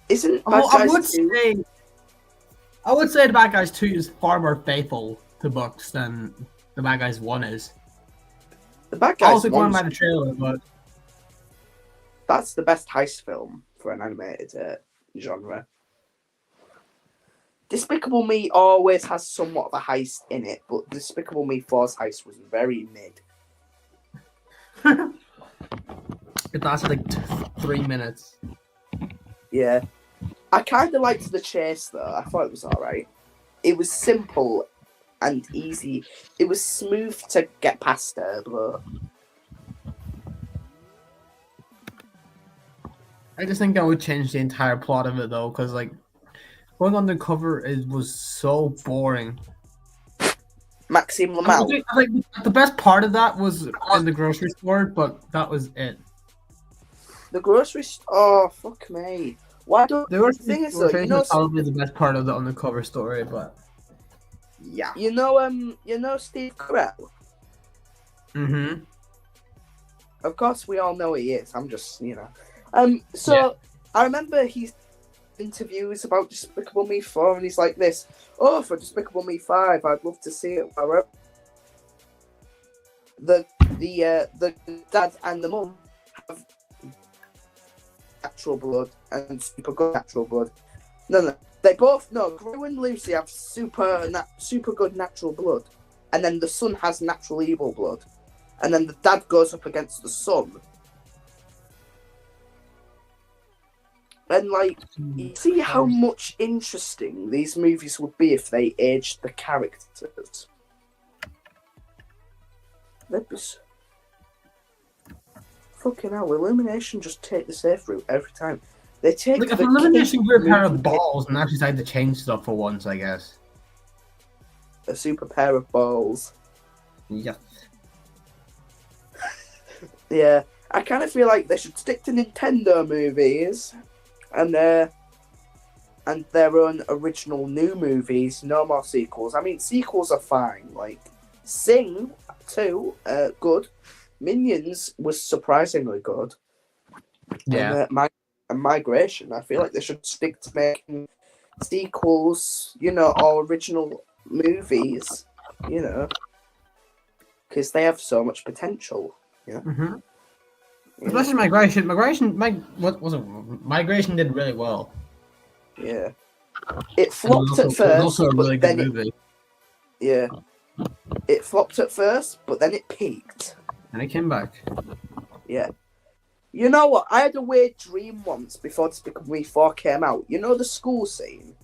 Isn't Bad Guys 2... I would say the Bad Guys 2 is far more faithful to books than the Bad Guys 1 is. The Bad Guys also going by the trailer, but that's the best heist film for an animated genre. Despicable Me always has somewhat of a heist in it, but Despicable Me 4's heist was very mid. it lasted like 3 minutes. Yeah. I kind of liked the chase, though. I thought it was alright. It was simple and easy. It was smooth to get past her, but... I just think I would change the entire plot of it, though, because, like, going undercover was so boring. Maxime Lamel. I think the best part of that was in the grocery store, but that was it. The grocery store? Oh, fuck me. Why don't... The thing is, though, you know... probably the best part of the undercover story, but... Yeah. You know Steve Carell? Mm-hmm. Of course, we all know he is. I'm just, So, I remember his interviews about Despicable Me 4, and he's like this, oh, for Despicable Me 5, I'd love to see it. The dad and the mum have natural blood and super good natural blood. No, they both, Gru and Lucy have super good natural blood, and then the son has natural evil blood, and then the dad goes up against the son. And, like, you see how much interesting these movies would be if they aged the characters. Fucking hell, Illumination just take the safe route every time. They take like, if Illumination grew a pair of balls and actually decided to change stuff for once, I guess. A super pair of balls. Yes. Yeah, I kind of feel like they should stick to Nintendo movies and their own original new movies, no more sequels. I mean, sequels are fine. Like, Sing 2, good. Minions was surprisingly good. Yeah. And Migration, I feel like they should stick to making sequels, or original movies, because they have so much potential. Yeah. Mm-hmm. Especially Migration. Migration did really well. Yeah. It flopped at first. It was also a really good movie. Yeah. It flopped at first, but then it peaked. And it came back. Yeah. You know what? I had a weird dream once before Despicable Me 4 came out. You know the school scene?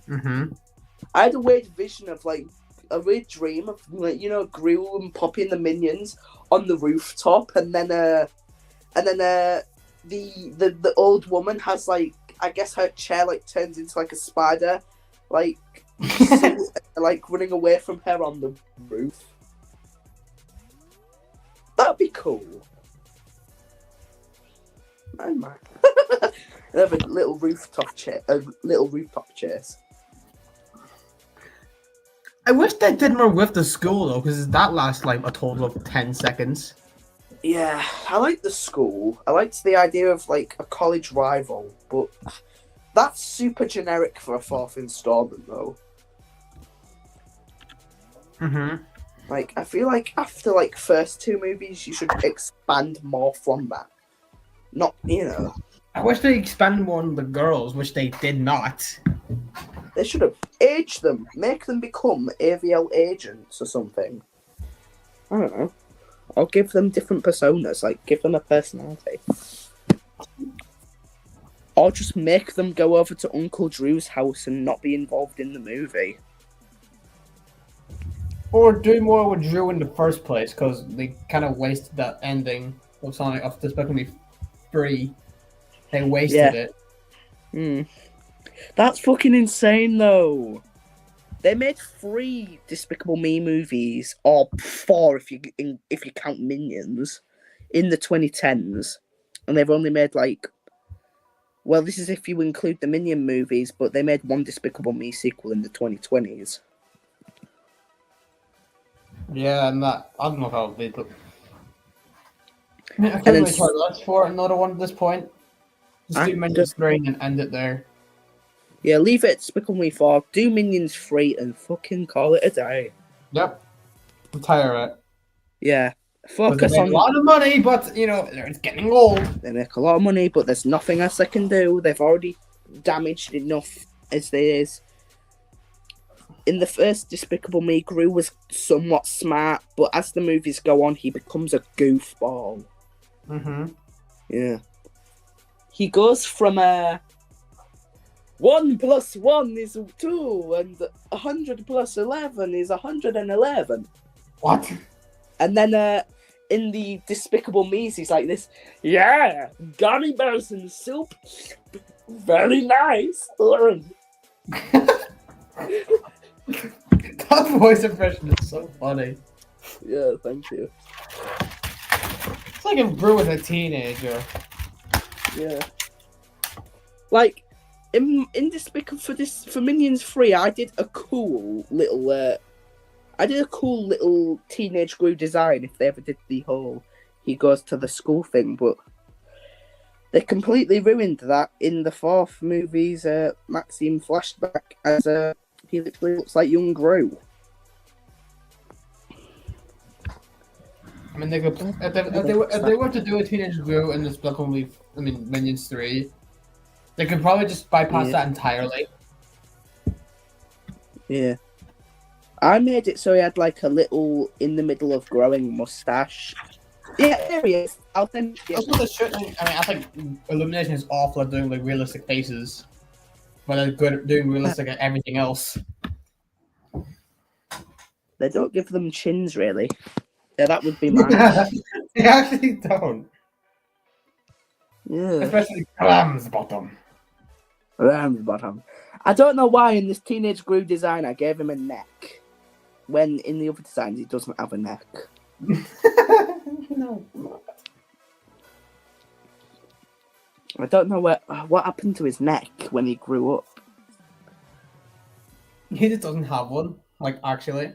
Mm-hmm. I had a weird vision of, like, a weird dream of, like, Gru and Poppy and the Minions on the rooftop, and then the old woman has, like, I guess her chair, like, turns into, like, a spider, like, like, running away from her on the roof. That'd be cool. Man. Have a little rooftop chase. I wish they did more with the school, though, because that lasts, like, a total of 10 seconds. Yeah, I like the school. I liked the idea of, like, a college rival, but that's super generic for a fourth installment, though. Mm-hmm. Like, I feel like after, like, first two movies, you should expand more from that. Not, you know. I wish they expanded more on the girls, which they did not. They should have aged them. Make them become AVL agents or something. I don't know. Or give them different personas, like give them a personality. Or just make them go over to Uncle Drew's house and not be involved in the movie. Or do more with Drew in the first place, because they kind of wasted that ending of Sonic of Despicable Me 3. They wasted it. That's fucking insane, though. They made 3 Despicable Me movies, or 4 if you count Minions, in the 2010s, and they've only made well, this is if you include the Minion movies, but they made 1 Despicable Me sequel in the 2020s. Yeah, and that I don't know how they look. I can't then really try less for another one at this point. Just do Minions 3 and end it there. Yeah, leave it at Despicable Me 4, do Minions 3, and fucking call it a day. Yep. I'm tired of it. Yeah. Focus on a lot of money, but you know, it's getting old. They make a lot of money, but there's nothing else they can do. They've already damaged enough as there is. In the first Despicable Me, Gru was somewhat smart, but as the movies go on, he becomes a goofball. Yeah. He goes from 1 + 1 is 2, and 100 + 11 is 111. What? And then in the Despicable Me's, he's like this, yeah, gummy bears and soup, very nice. That voice impression is so funny. Yeah, thank you. It's like if Brew was a teenager. Yeah. Like, in Despicable for Minions 3, I did a cool little teenage Gru design if they ever did the whole he goes to the school thing, but they completely ruined that in the 4th movie's Maxime flashback as he literally looks like young Gru. I mean, they could if they were to do a teenage Gru in this Minions 3, they could probably just bypass that entirely. Yeah. I made it so he had like a little in the middle of growing mustache. Yeah, there he is. I'll send you. That's what they should. I think Illumination is awful at doing like realistic faces, but they're good at doing realistic at everything else. They don't give them chins, really. Yeah, that would be mine. They actually don't. Yeah. Especially Ramsbottom. Ramsbottom. I don't know why in this Teenage Gru design I gave him a neck, when in the other designs he doesn't have a neck. No. I don't know what happened to his neck when he grew up. He just doesn't have one, like, actually.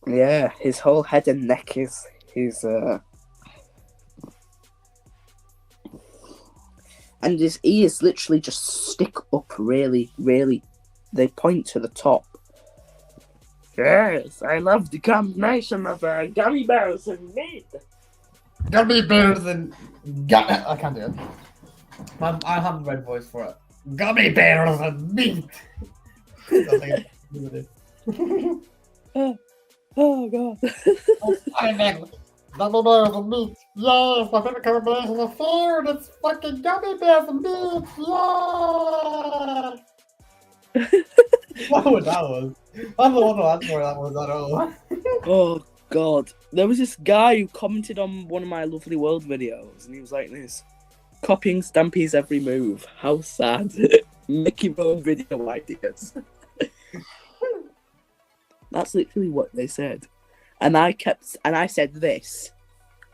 Yeah, his whole head and neck is and his ears literally just stick up really, really. They point to the top. Yes, I love the combination of gummy bears and meat. Gummy bears and I can't do it. I have the red voice for it. Gummy bears and meat. Oh god. I mean, gummy bears and meat. Yes, my favorite combination of food. It's fucking gummy bears and meat. Yeah. What was that was? I'm the one who asked where that was at all. Oh god. There was this guy who commented on one of my Lovely World videos and he was like this. Copying Stampy's every move. How sad. Make your own video ideas. That's literally what they said. And I said this.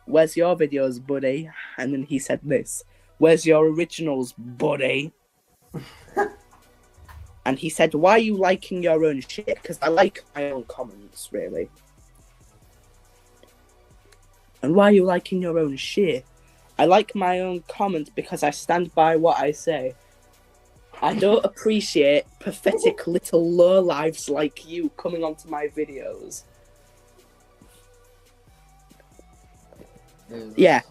Where's your videos, buddy? And then he said this. Where's your originals, buddy? And he said, why are you liking your own shit? Because I like my own comments, really. And why are you liking your own shit? I like my own comments because I stand by what I say. I don't appreciate pathetic little lowlives like you coming onto my videos. Yeah.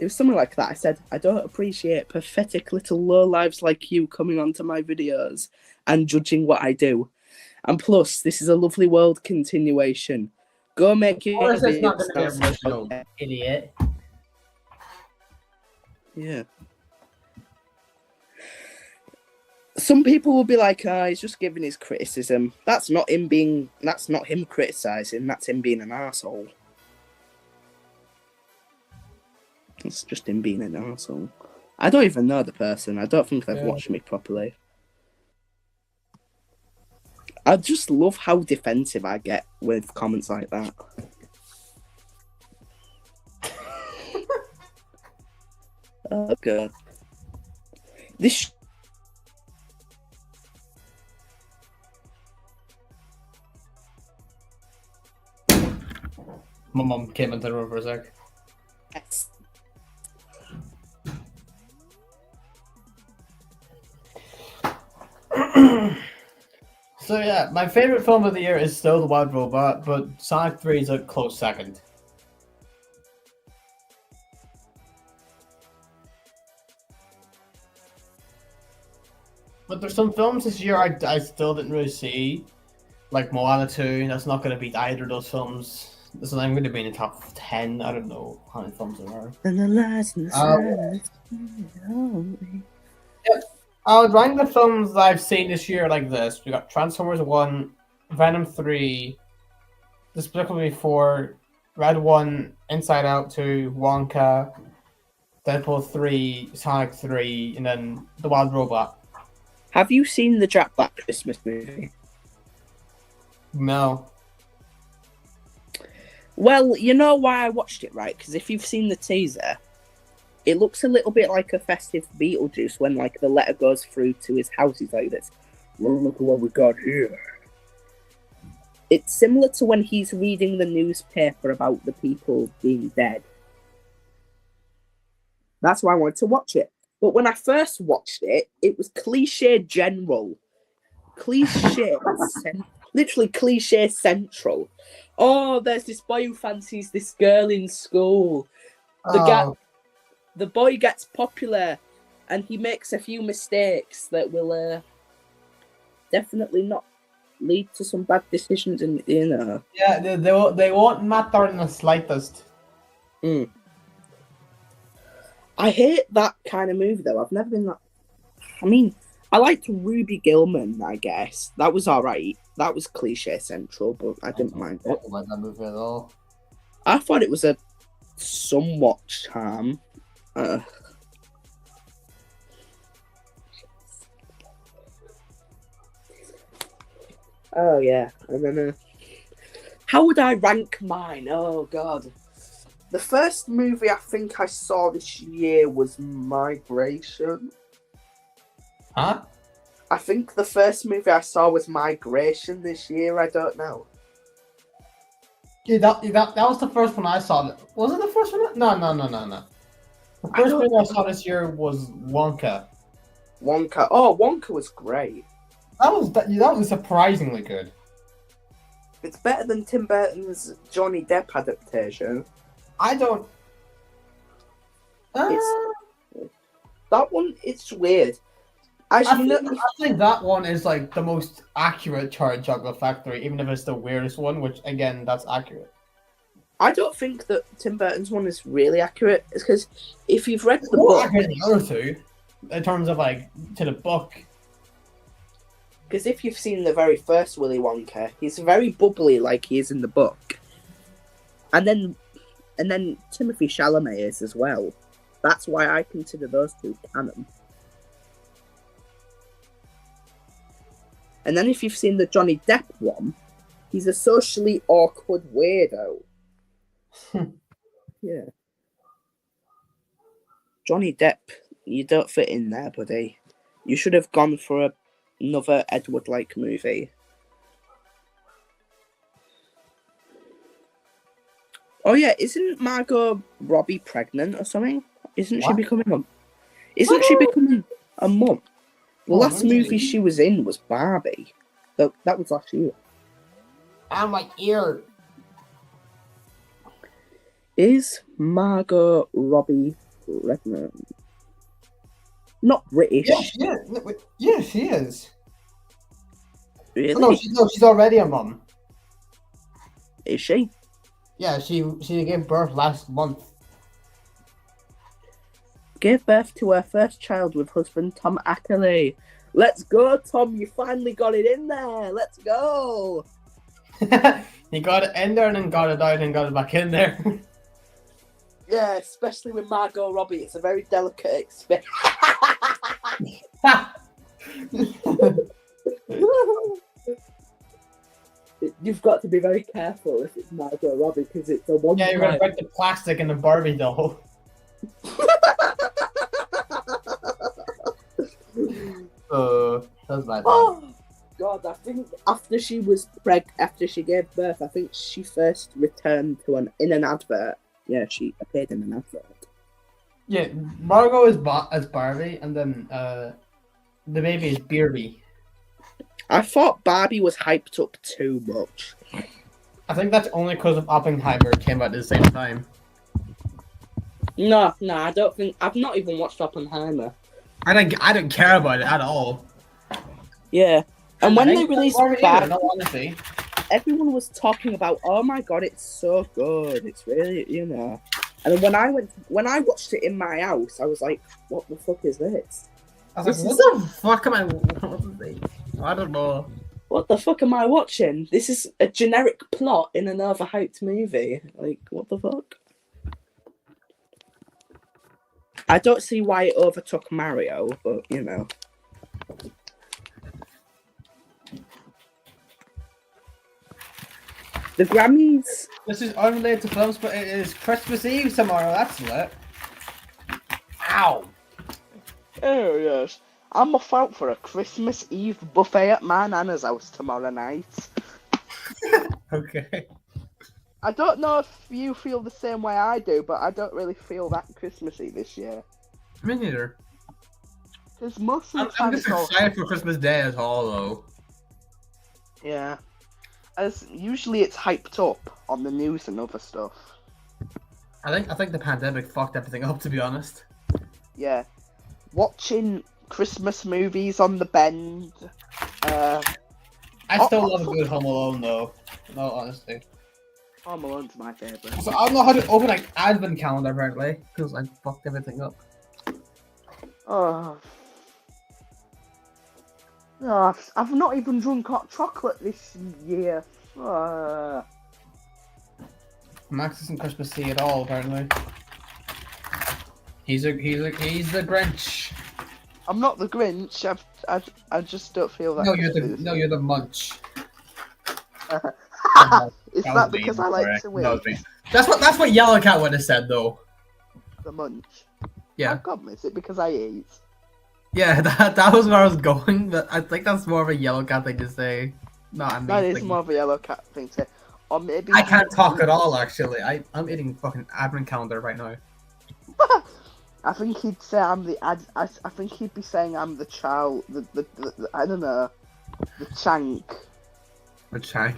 It was something like that. I said, I don't appreciate pathetic little lowlives like you coming onto my videos and judging what I do. And plus, this is a lovely world continuation. Go make Of your course, it's not videos. going to be original, idiot. Yeah. Some people will be like, he's just giving his criticism. That's not him criticizing, that's him being an asshole. It's just him being an asshole. I don't even know the person. I don't think they've watched me properly. I just love how defensive I get with comments like that. Oh god. This My mum came into the room for a sec. yes. So yeah, my favorite film of the year is still The Wild Robot, but Sonic 3 is a close second. But there's some films this year I still didn't really see, like Moana 2. That's not going to beat either of those films. So I'm going to be in the top 10. I don't know how many films there are. And the lies and the silence. I would rank the films that I've seen this year like this. We got Transformers 1, Venom 3, Despicable Me 4, Red 1, Inside Out 2, Wonka, Deadpool 3, Sonic 3, and then The Wild Robot. Have you seen the Jack Black Christmas movie? No. Well, you know why I watched it, right? Because if you've seen the teaser, it looks a little bit like a festive Beetlejuice when, like, the letter goes through to his house. He's like this. Well, look at what we got here. It's similar to when he's reading the newspaper about the people being dead. That's why I wanted to watch it. But when I first watched it, it was cliche general. Literally cliche central. Oh, there's this boy who fancies this girl in school. The boy gets popular and he makes a few mistakes that will definitely not lead to some bad decisions in. Yeah, they won't matter in the slightest. I hate that kind of movie though. I've never been that. I mean, I liked Ruby Gilman, I guess. That was alright. That was cliche central, but I didn't mind it. I don't like that movie at all. I thought it was a somewhat charm. Oh yeah, and then how would I rank mine? Oh god, the first movie I think I saw this year was Migration. Huh? I think the first movie I saw was Migration this year. I don't know. Yeah, that was the first one I saw. Was it the first one? No. The first movie I saw this year was Wonka. Wonka. Oh, Wonka was great. That was surprisingly good. It's better than Tim Burton's Johnny Depp adaptation. I don't. That one, it's weird. I think that one is like the most accurate Charlie Chocolate Factory, even if it's the weirdest one, which again, that's accurate. I don't think that Tim Burton's one is really accurate. It's because if you've read the more book, accurate than the other two, in terms of like to the book. Because if you've seen the very first Willy Wonka, he's very bubbly like he is in the book, and then Timothy Chalamet is as well. That's why I consider those two canon. And then if you've seen the Johnny Depp one, he's a socially awkward weirdo. Yeah. Johnny Depp, you don't fit in there, buddy. You should have gone for another Edward-like movie. Oh yeah, isn't Margot Robbie pregnant or something? Isn't she becoming a mum? The last movie she was in was Barbie. That was last year. And my ear. Is Margot Robbie Not British. Yeah, she is. Yeah, she is. Really? No, she's already a mum. Is she? Yeah, she gave birth last month. Gave birth to her first child with husband Tom Ackley. Let's go, Tom! You finally got it in there. Let's go. He got it in there and then got it out and got it back in there. Yeah, especially with Margot Robbie, it's a very delicate experience. You've got to be very careful if it's Margot Robbie because it's a one. Yeah, you're gonna break the plastic in the Barbie doll. That's bad. Oh God! I think after she gave birth, I think she first returned in an advert. Yeah, she appeared in an advert. Yeah, Margot is as Barbie, and then the baby is Beerby. I thought Barbie was hyped up too much. I think that's only because of Oppenheimer came out at the same time. No, I don't think I've not even watched Oppenheimer. I don't care about it at all. Yeah, and when they released Barbie, no, honestly, everyone was talking about, oh my God, it's so good. It's really, And then when I watched it in my house, I was like, what the fuck is this? I was like, what the fuck am I don't know. What the fuck am I watching? This is a generic plot in an overhyped movie. Like, what the fuck? I don't see why it overtook Mario, but The Grammys. This is unrelated to films, but it is Christmas Eve tomorrow. That's lit. Ow. Oh yes. I'm off out for a Christmas Eve buffet at my nana's house tomorrow night. Okay. I don't know if you feel the same way I do, but I don't really feel that Christmassy this year. Me neither. Because most of the I'm time just excited for Christmas Day as all, though. Yeah. As usually it's hyped up on the news and other stuff. I think the pandemic fucked everything up, to be honest. Yeah. Watching Christmas movies on the bend. I still love a good Home Alone, though. No, honestly. Home Alone's my favourite. So I don't know how to open an advent calendar, apparently, because I fucked everything up. Oh. Oh, I've not even drunk hot chocolate this year. Max isn't Christmassy at all, apparently. He's the Grinch. I'm not the Grinch. I just don't feel that. You're the Munch. Is that because I like to win? That's what Yellow Cat would have said, though. The Munch. Yeah. How come? Is it because I eat? Yeah, that was where I was going, but I think that's more of a Yellow Cat thing to say. No, I mean, that is more of a Yellow Cat thing to say. Or maybe I can't talk at all, actually. I'm eating fucking advent calendar right now. I think he'd say I'm the I think he'd be saying I'm the child. The I don't know. The Chank. The Chank.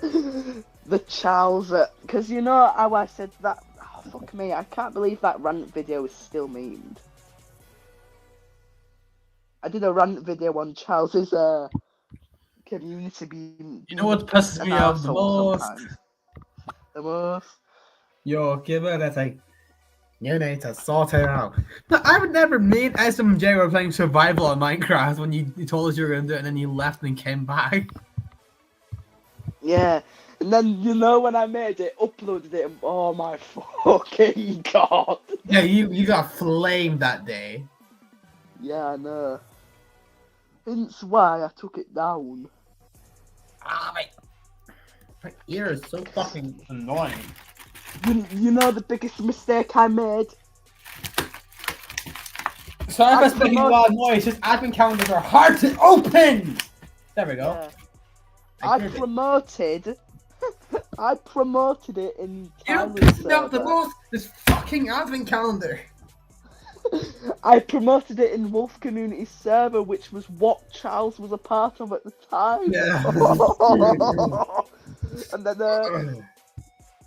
The Charles. Because you know how I said that. Oh, fuck me! I can't believe that rant video is still memed. I did a rant video on Charles's community being. You know what pisses me off the most? Sometimes. The most. Yo, give it a thing. You need to sort it out. No, I would never meet SMJ were playing survival on Minecraft when you told us you were gonna do it and then you left and came back. Yeah, and then when I made it, uploaded it, and oh my fucking god. Yeah, you got flamed that day. Yeah, I know. Hence why I took it down. Ah, my ear is so fucking annoying. You know the biggest mistake I made? Sorry if I'm making a lot of noise, just advent calendars are hard to open! There we go. Yeah. I promoted it in the most this fucking advent calendar. I promoted it in Wolf Community server, which was what Charles was a part of at the time. Yeah. And then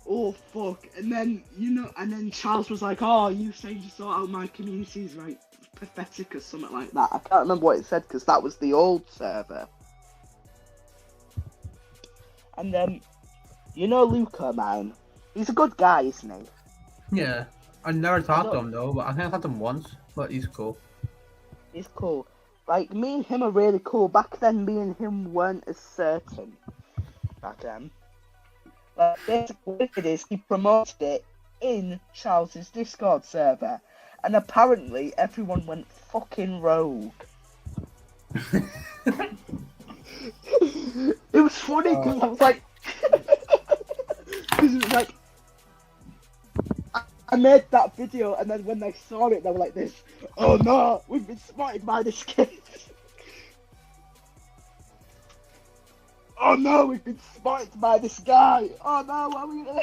oh fuck, and then and then Charles was like, oh, you saying you sort out my communities, right? Pathetic or something like that. I can't remember what it said because that was the old server. And then, Luca, man, he's a good guy, isn't he? Yeah. I never talked to him though, but I think I talked to him once. But he's cool. He's cool. Like, me and him are really cool. Back then, me and him weren't as certain. Back then. Like, basically what it did is he promoted it in Charles's Discord server. And apparently, everyone went fucking rogue. It was funny because I was like... Because it was like... I made that video, and then when they saw it, they were like this, oh no, we've been spotted by this kid. Oh no, we've been spotted by this guy. Oh no, what are we gonna...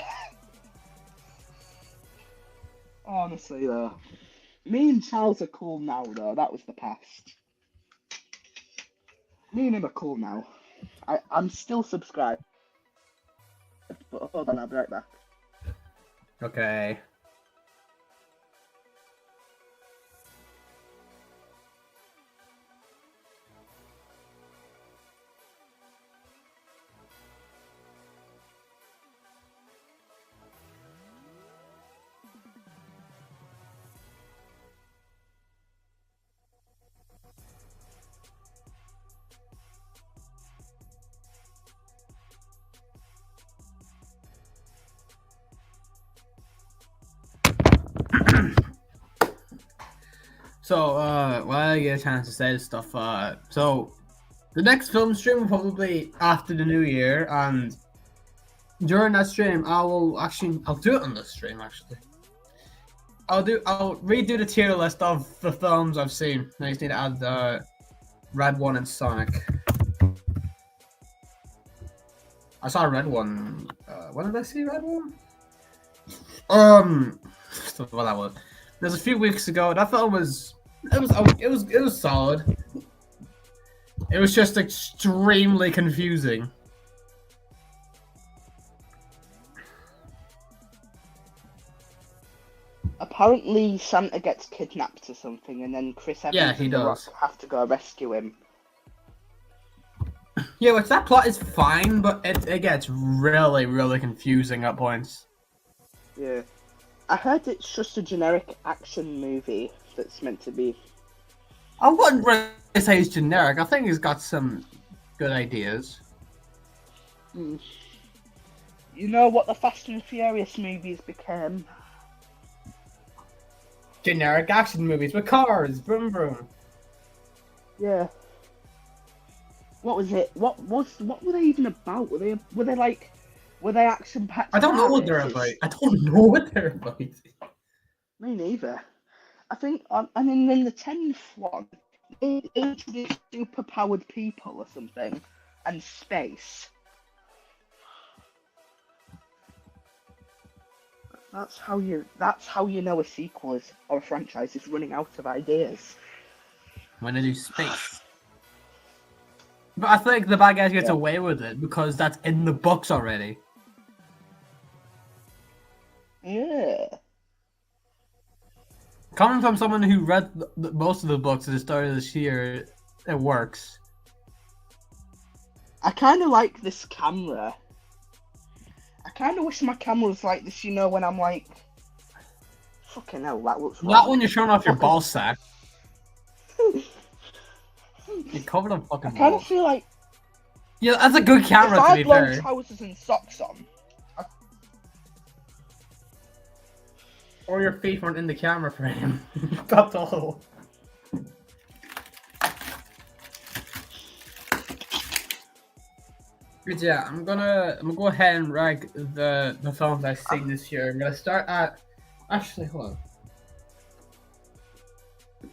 Honestly though, me and Charles are cool now though, that was the past. Me and him are cool now. I'm still subscribed. But hold on, I'll be right back. Okay. So, while I get a chance to say this stuff, so the next film stream will probably after the new year, and during that stream, I'll do it on the stream actually. I'll redo the tier list of the films I've seen. I just need to add Red One and Sonic. I saw Red One. When did I see Red One? Well, that was. It was a few weeks ago. That film was solid. It was just extremely confusing. Apparently, Santa gets kidnapped or something, and then Chris Evans he and The Rock does. have to go rescue him. Yeah, which that plot is fine, but it gets really, really confusing at points. Yeah. I heard it's just a generic action movie that's meant to be. I wouldn't really say it's generic. I think he's got some good ideas. You know what the Fast and Furious movies became? Generic action movies with cars, vroom vroom. Yeah. What was it? What were they even about? Were they action packed? I don't know what they're about. I don't know what they're about. Me neither. I think, and then the 10th one, they introduced super powered people or something, and space. That's how you know a sequel is, or a franchise is running out of ideas. When they do space. But I think the bad guys gets away with it because that's in the books already. Yeah. Coming from someone who read most of the books at the start of this year, it works. I kind of like this camera. I kind of wish my camera was like this, when I'm like... Fucking hell, that looks wrong. Not when you're showing off your ball sack. You're covered in fucking I kind of balls. feel like... Yeah, that's a good camera, if to I be had long fair. trousers and socks on... Or your feet weren't in the camera frame. That's all. But yeah, I'm gonna go ahead and rank the films I've seen this year. I'm gonna start at actually hold on.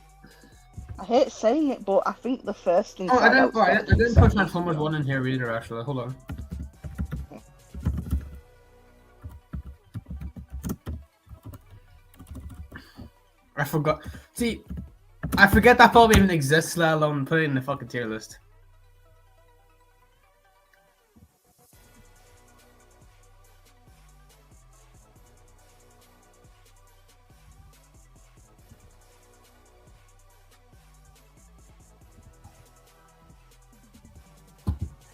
I hate saying it, but I think the first Oh, I didn't put Out Transformers 1 in here either, actually. Hold on. I forgot. See, I forget that film even exists, let alone put it in the fucking tier list.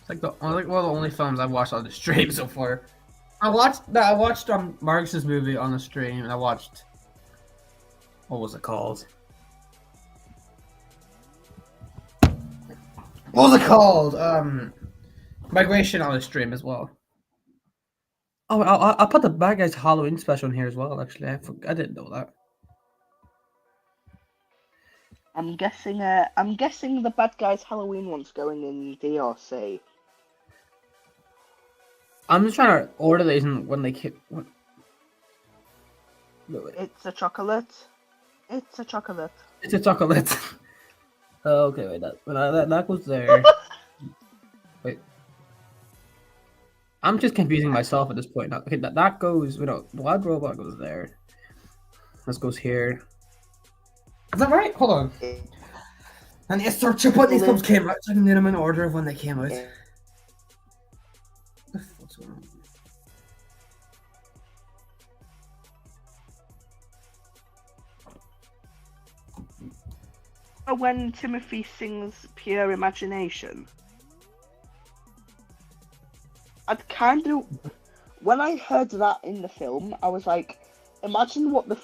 It's like one of the only films I've watched on the stream so far. I watched Marcus's movie on the stream, and I watched what was it called? What was it called? Migration on the stream as well. Oh, I'll put the Bad Guys Halloween special in here as well. Actually, I didn't know that. I'm guessing the Bad Guys Halloween one's going in DLC. I'm just trying to order these and when they keep. It's a chocolate. It's a chocolate. It's a chocolate. Okay, wait, that goes there. Wait. I'm just confusing myself at this point. Okay, that goes, the wild robot goes there. This goes here. Is that right? Hold on. I need to search up when these films came out so I can get them in order of when they came out. What's going on? When Timothy sings Pure Imagination, when I heard that in the film, I was like, imagine what the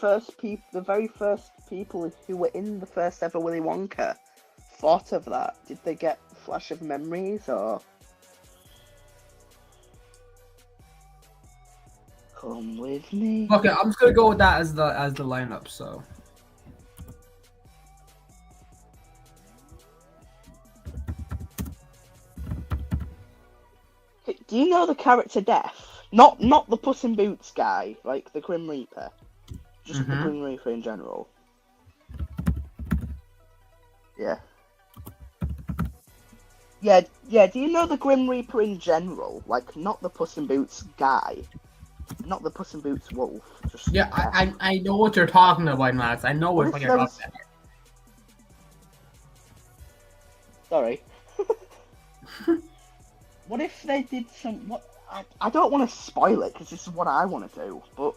very first people who were in the first ever Willy Wonka thought of that. Did they get flash of memories or? Come with me. Okay, I'm just gonna go with that as the lineup. So. Do you know the character Death? Not the Puss in Boots guy, like the Grim Reaper. Just the Grim Reaper in general. Yeah. Yeah, do you know the Grim Reaper in general? Like, not the Puss in Boots guy. Not the Puss in Boots wolf. Just Yeah, I know what you're talking about, Max. I know what you're talking about. Sorry. What if they did I don't want to spoil it because this is what I want to do, but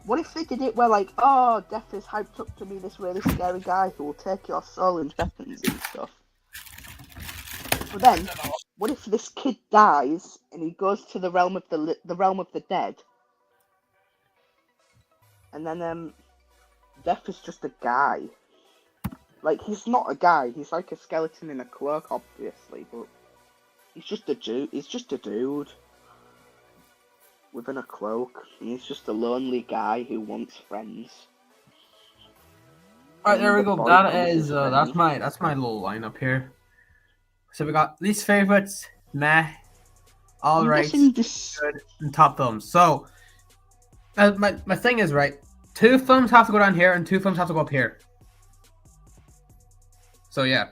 what if they did it where like, oh, Death is hyped up to be this really scary guy who will take your soul in seconds and stuff. But then, what if this kid dies and he goes to the realm of the realm of the dead, and then Death is just a guy. Like, he's not a guy. He's like a skeleton in a cloak, obviously, but. He's just a dude. He's just a dude within a cloak. He's just a lonely guy who wants friends. All right, there we go. That's my little lineup here. So we got least favorites, meh, all right, good, and top films. So my thing is right. 2 films have to go down here, and 2 films have to go up here. So yeah.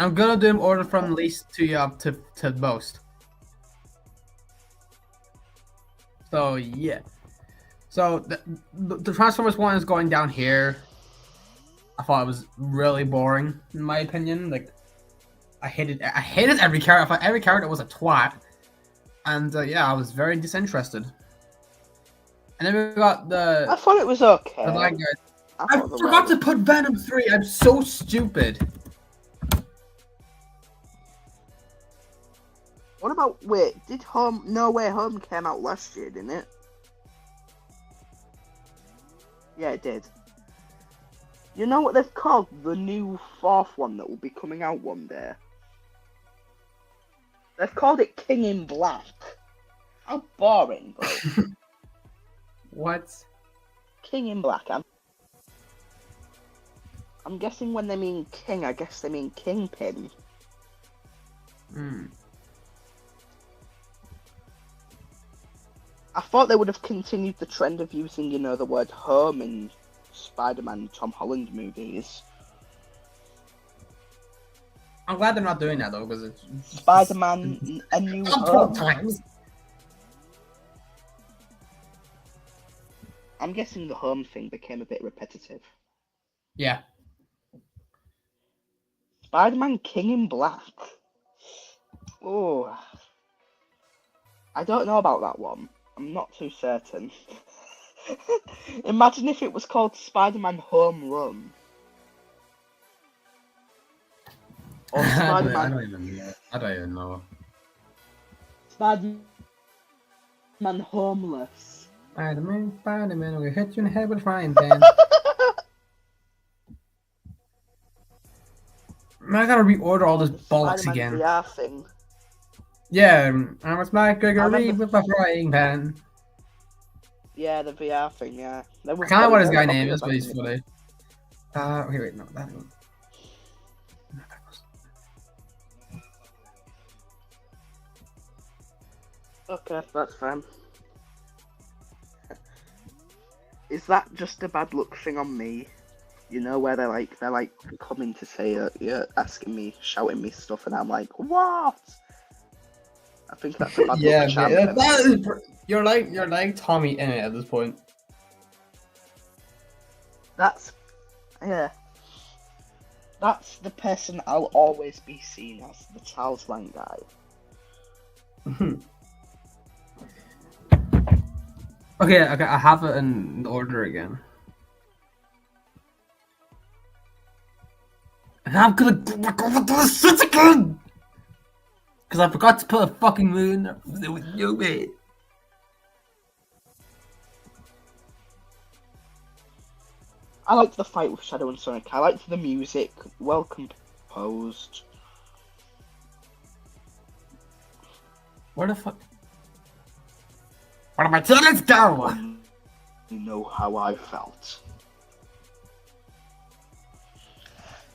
I'm gonna do them order from least to most. So yeah. So the Transformers one is going down here. I thought it was really boring in my opinion. Like I hated every character. I thought every character was a twat. And yeah, I was very disinterested. And then we got the. I thought it was okay. The Bad Guys. I forgot to put Venom 3. I'm so stupid. What about, wait, did No Way Home came out last year, didn't it? Yeah, it did. You know what they've called the new 4th one that will be coming out one day? They've called it King in Black. How boring, bro. What? King in Black. I'm guessing when they mean king, I guess they mean Kingpin. I thought they would have continued the trend of using, the word home in Spider-Man Tom Holland movies. I'm glad they're not doing that though, because it's Spider-Man A New Home. Times. I'm guessing the home thing became a bit repetitive. Yeah. Spider-Man King in Black. Oh, I don't know about that one. I'm not too certain. Imagine if it was called Spider-Man Home Run. Or I Spider-Man. don't even know. I don't even know. Spider-Man homeless. Spider-Man, Spider-Man, I'm gonna hit you in the head with a frying pan. I gotta reorder all this bollocks Spider-Man again. VR thing. Yeah, I'm a Smack Gregory remember- with a frying pan. Yeah, the VR thing, yeah. That I was can't remember what his very guy name popular is, but back he's in the funny. Okay, wait, no, that one. Okay, that's fine. Is that just a bad luck thing on me? You know, where they're like coming to say you're asking me, shouting me stuff, and I'm like, what? I think that's a bad Yeah, luck charm. man, that is, you're like Tommy in it at this point. That's That's the person I'll always be seen as, the Charles Lang guy. Okay, I have it in order again. And I'm gonna go over this shit again! Because I forgot to put a fucking moon there with you, mate. I liked the fight with Shadow and Sonic. I liked the music, well composed. Where the fuck? Where did my tenants go? You know how I felt.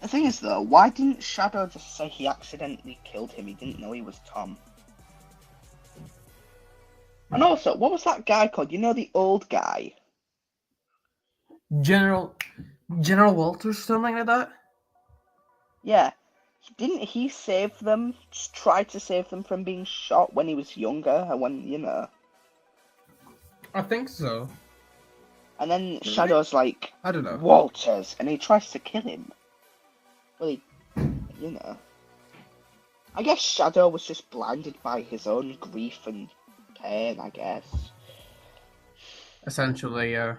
The thing is though, why didn't Shadow just say he accidentally killed him? He didn't know he was Tom. And also, what was that guy called? You know, the old guy? General Walters, something like that? Yeah. Didn't he save them? Just try to save them from being shot when he was younger and when, you know. I think so. And then Shadow's like, I don't know. Walters, and he tries to kill him. Well, you know. I guess Shadow was just blinded by his own grief and pain, I guess. Essentially, yeah.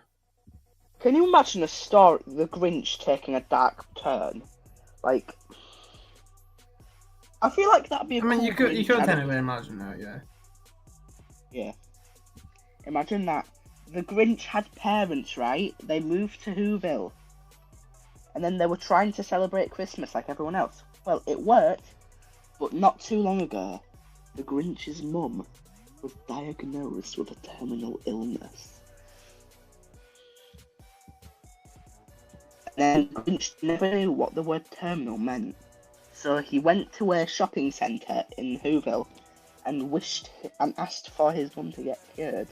Can you imagine the story, the Grinch taking a dark turn? Like, I feel like that'd be a I mean, cool you could Grinch. technically imagine that, yeah. Yeah. Imagine that. The Grinch had parents, right? They moved to Whoville. And then they were trying to celebrate Christmas like everyone else. Well, it worked, but not too long ago, the Grinch's mum was diagnosed with a terminal illness. And then Grinch never knew what the word terminal meant. So he went to a shopping centre in Whoville and wished and asked for his mum to get cured.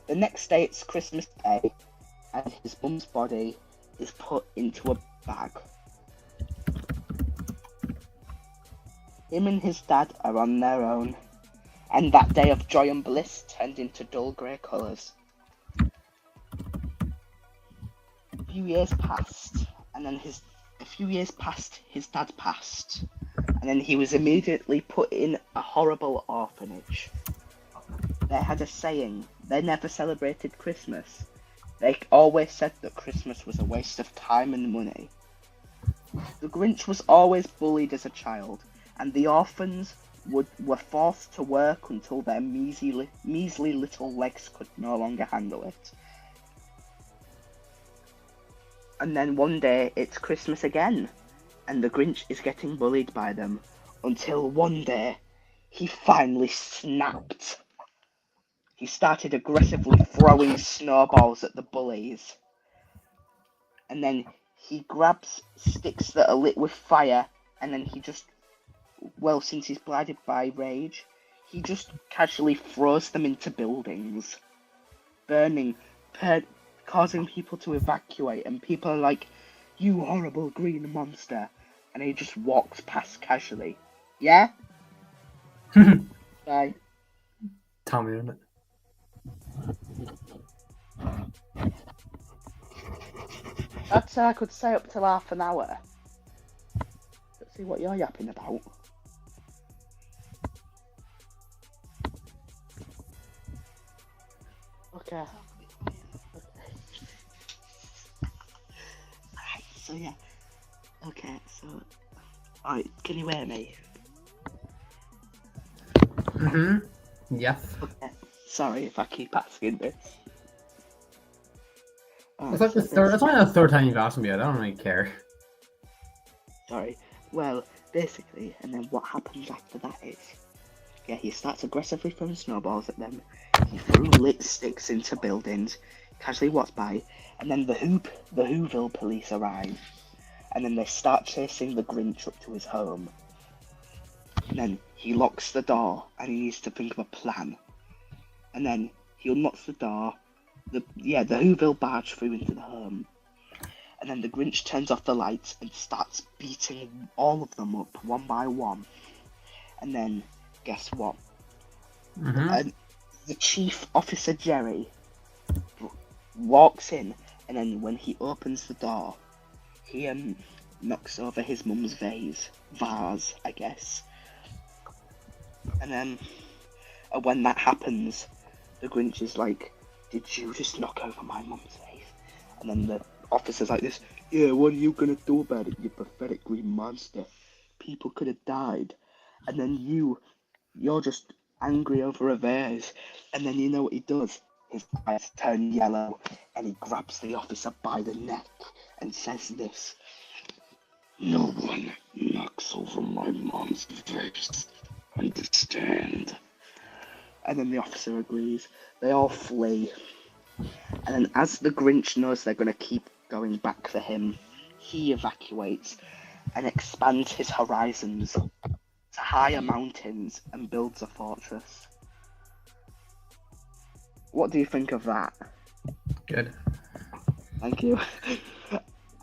The next day it's Christmas Day, and his mum's body is put into a bag. Him and his dad are on their own, and that day of joy and bliss turned into dull grey colours. A few years passed, and then his dad passed, and then he was immediately put in a horrible orphanage. They had a saying, they never celebrated Christmas. They always said that Christmas was a waste of time and money. The Grinch was always bullied as a child, and the orphans were forced to work until their measly little legs could no longer handle it. And then one day it's Christmas again, and the Grinch is getting bullied by them, until one day he finally snapped. He started aggressively throwing snowballs at the bullies. And then he grabs sticks that are lit with fire, and then he just, well, since he's blinded by rage, he just casually throws them into buildings, burning, causing people to evacuate, and people are like, "You horrible green monster," and he just walks past casually. Yeah? Bye. Tommy, isn't it? That's I could stay up till half an hour. Let's see what you're yapping about. Okay. Alright, so yeah. Okay, so Alright, can you hear me? Yes. Okay. Sorry if I keep asking this. It's like the third. It's only the third time you've asked me. I don't really care. Sorry. Well, basically, and then what happens after that is, yeah, he starts aggressively throwing snowballs at them. He threw lit sticks into buildings, casually walks by, and then the Whoville police arrive, and then they start chasing the Grinch up to his home. And then he locks the door, and he needs to think of a plan. And then he unlocks the door. The Whoville barge through into the home. And then the Grinch turns off the lights and starts beating all of them up one by one. And then, guess what? And the chief officer Jerry walks in, and then when he opens the door, he knocks over his mum's vase, I guess. And then when that happens, the Grinch is like, "Did you just knock over my mum's vase?" And then the officer's like this, "Yeah, what are you gonna do about it, you pathetic green monster? People could have died. And then you're just angry over a vase." And then you know what he does? His eyes turn yellow, and he grabs the officer by the neck and says this, "No one knocks over my mom's vase. Understand?" And then the officer agrees. They all flee. And then as the Grinch knows they're going to keep going back for him, he evacuates and expands his horizons to higher mountains and builds a fortress. What do you think of that? Good. Thank you.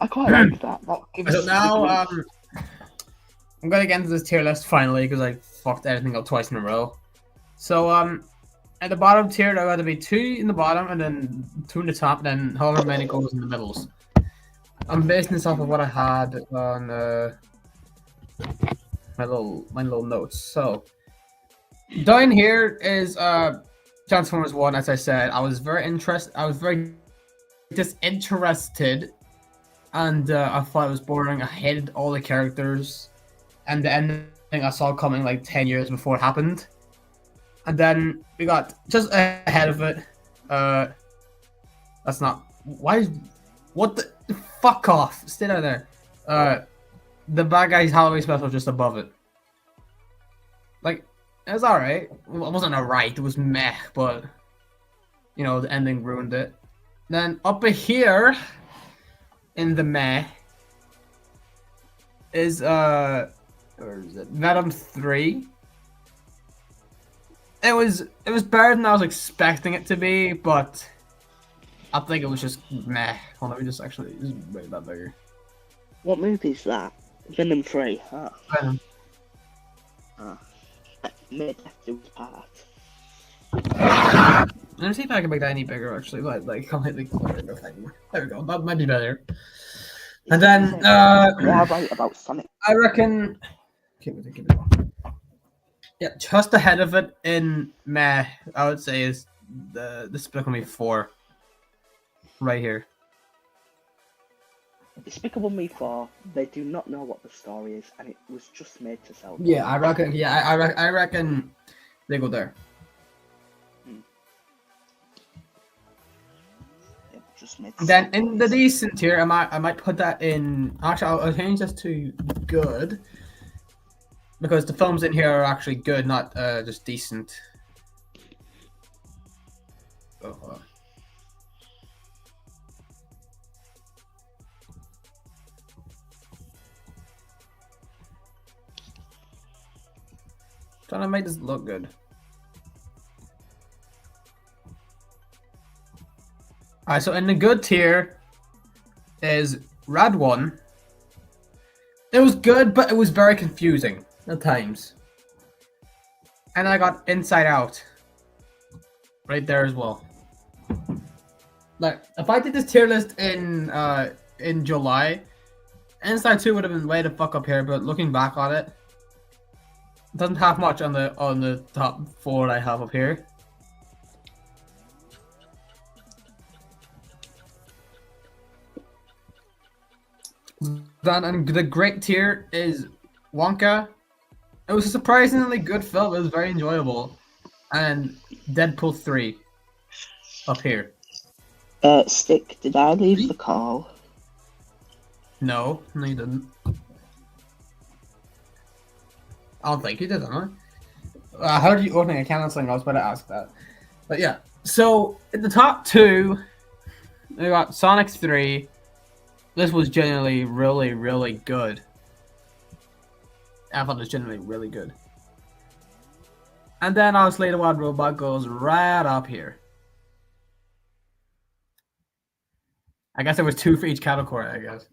I quite like that. So now, I'm gonna get into this tier list finally because I fucked everything up twice in a row. So, at the bottom tier, there are going to be 2 in the bottom and then 2 in the top, and then however many goes in the middles. I'm basing this off of what I had on my little notes. So, down here is Transformers 1. As I said, I was very disinterested, and I thought it was boring. I hated all the characters, and the ending I saw coming like 10 years before it happened. And then we got just ahead of it. That's not. What the? Fuck off! Stay down there. The bad guy's Halloween special just above it. Like, it was alright. Well, it wasn't alright. It was meh, but you know the ending ruined it. Then up here in the meh is where is it? Venom 3. It was better than I was expecting it to be, but I think it was just meh. Hold on, let me just make that bigger. What movie is that? Venom 3. Huh? Venom. Made that do part. Let me see if I can make that any bigger, actually. Like completely clear. There we go. That might be better. And then, Yeah, right about Sonic. I reckon. Keep it. Yeah, just ahead of it in meh, I would say is the Despicable Me 4. Right here. Despicable Me 4, they do not know what the story is, and it was just made to sell. Yeah, I reckon. Yeah, I reckon they go there. It just made. Then in the decent tier, I might put that in. Actually, I'll change this to good, because the films in here are actually good, not just decent. Oh, hold on. Trying to make this look good. Alright, so in the good tier is Rad 1. It was good, but it was very confusing at times. And I got Inside Out right there as well. Like, if I did this tier list in July, Inside 2 would have been way the fuck up here, but looking back on it, doesn't have much on the top 4 I have up here. Then and the great tier is Wonka. It was a surprisingly good film. It was very enjoyable. And Deadpool 3 up here. Stick, did I leave the call? No, you didn't. I don't think you did, huh? I heard you opening a can of something. I was about to ask that. But yeah. So, in the top two, we got Sonic 3. This was genuinely really, really good. I thought it was genuinely really good. And then obviously the Wild Robot goes right up here. I guess there was 2 for each category, I guess.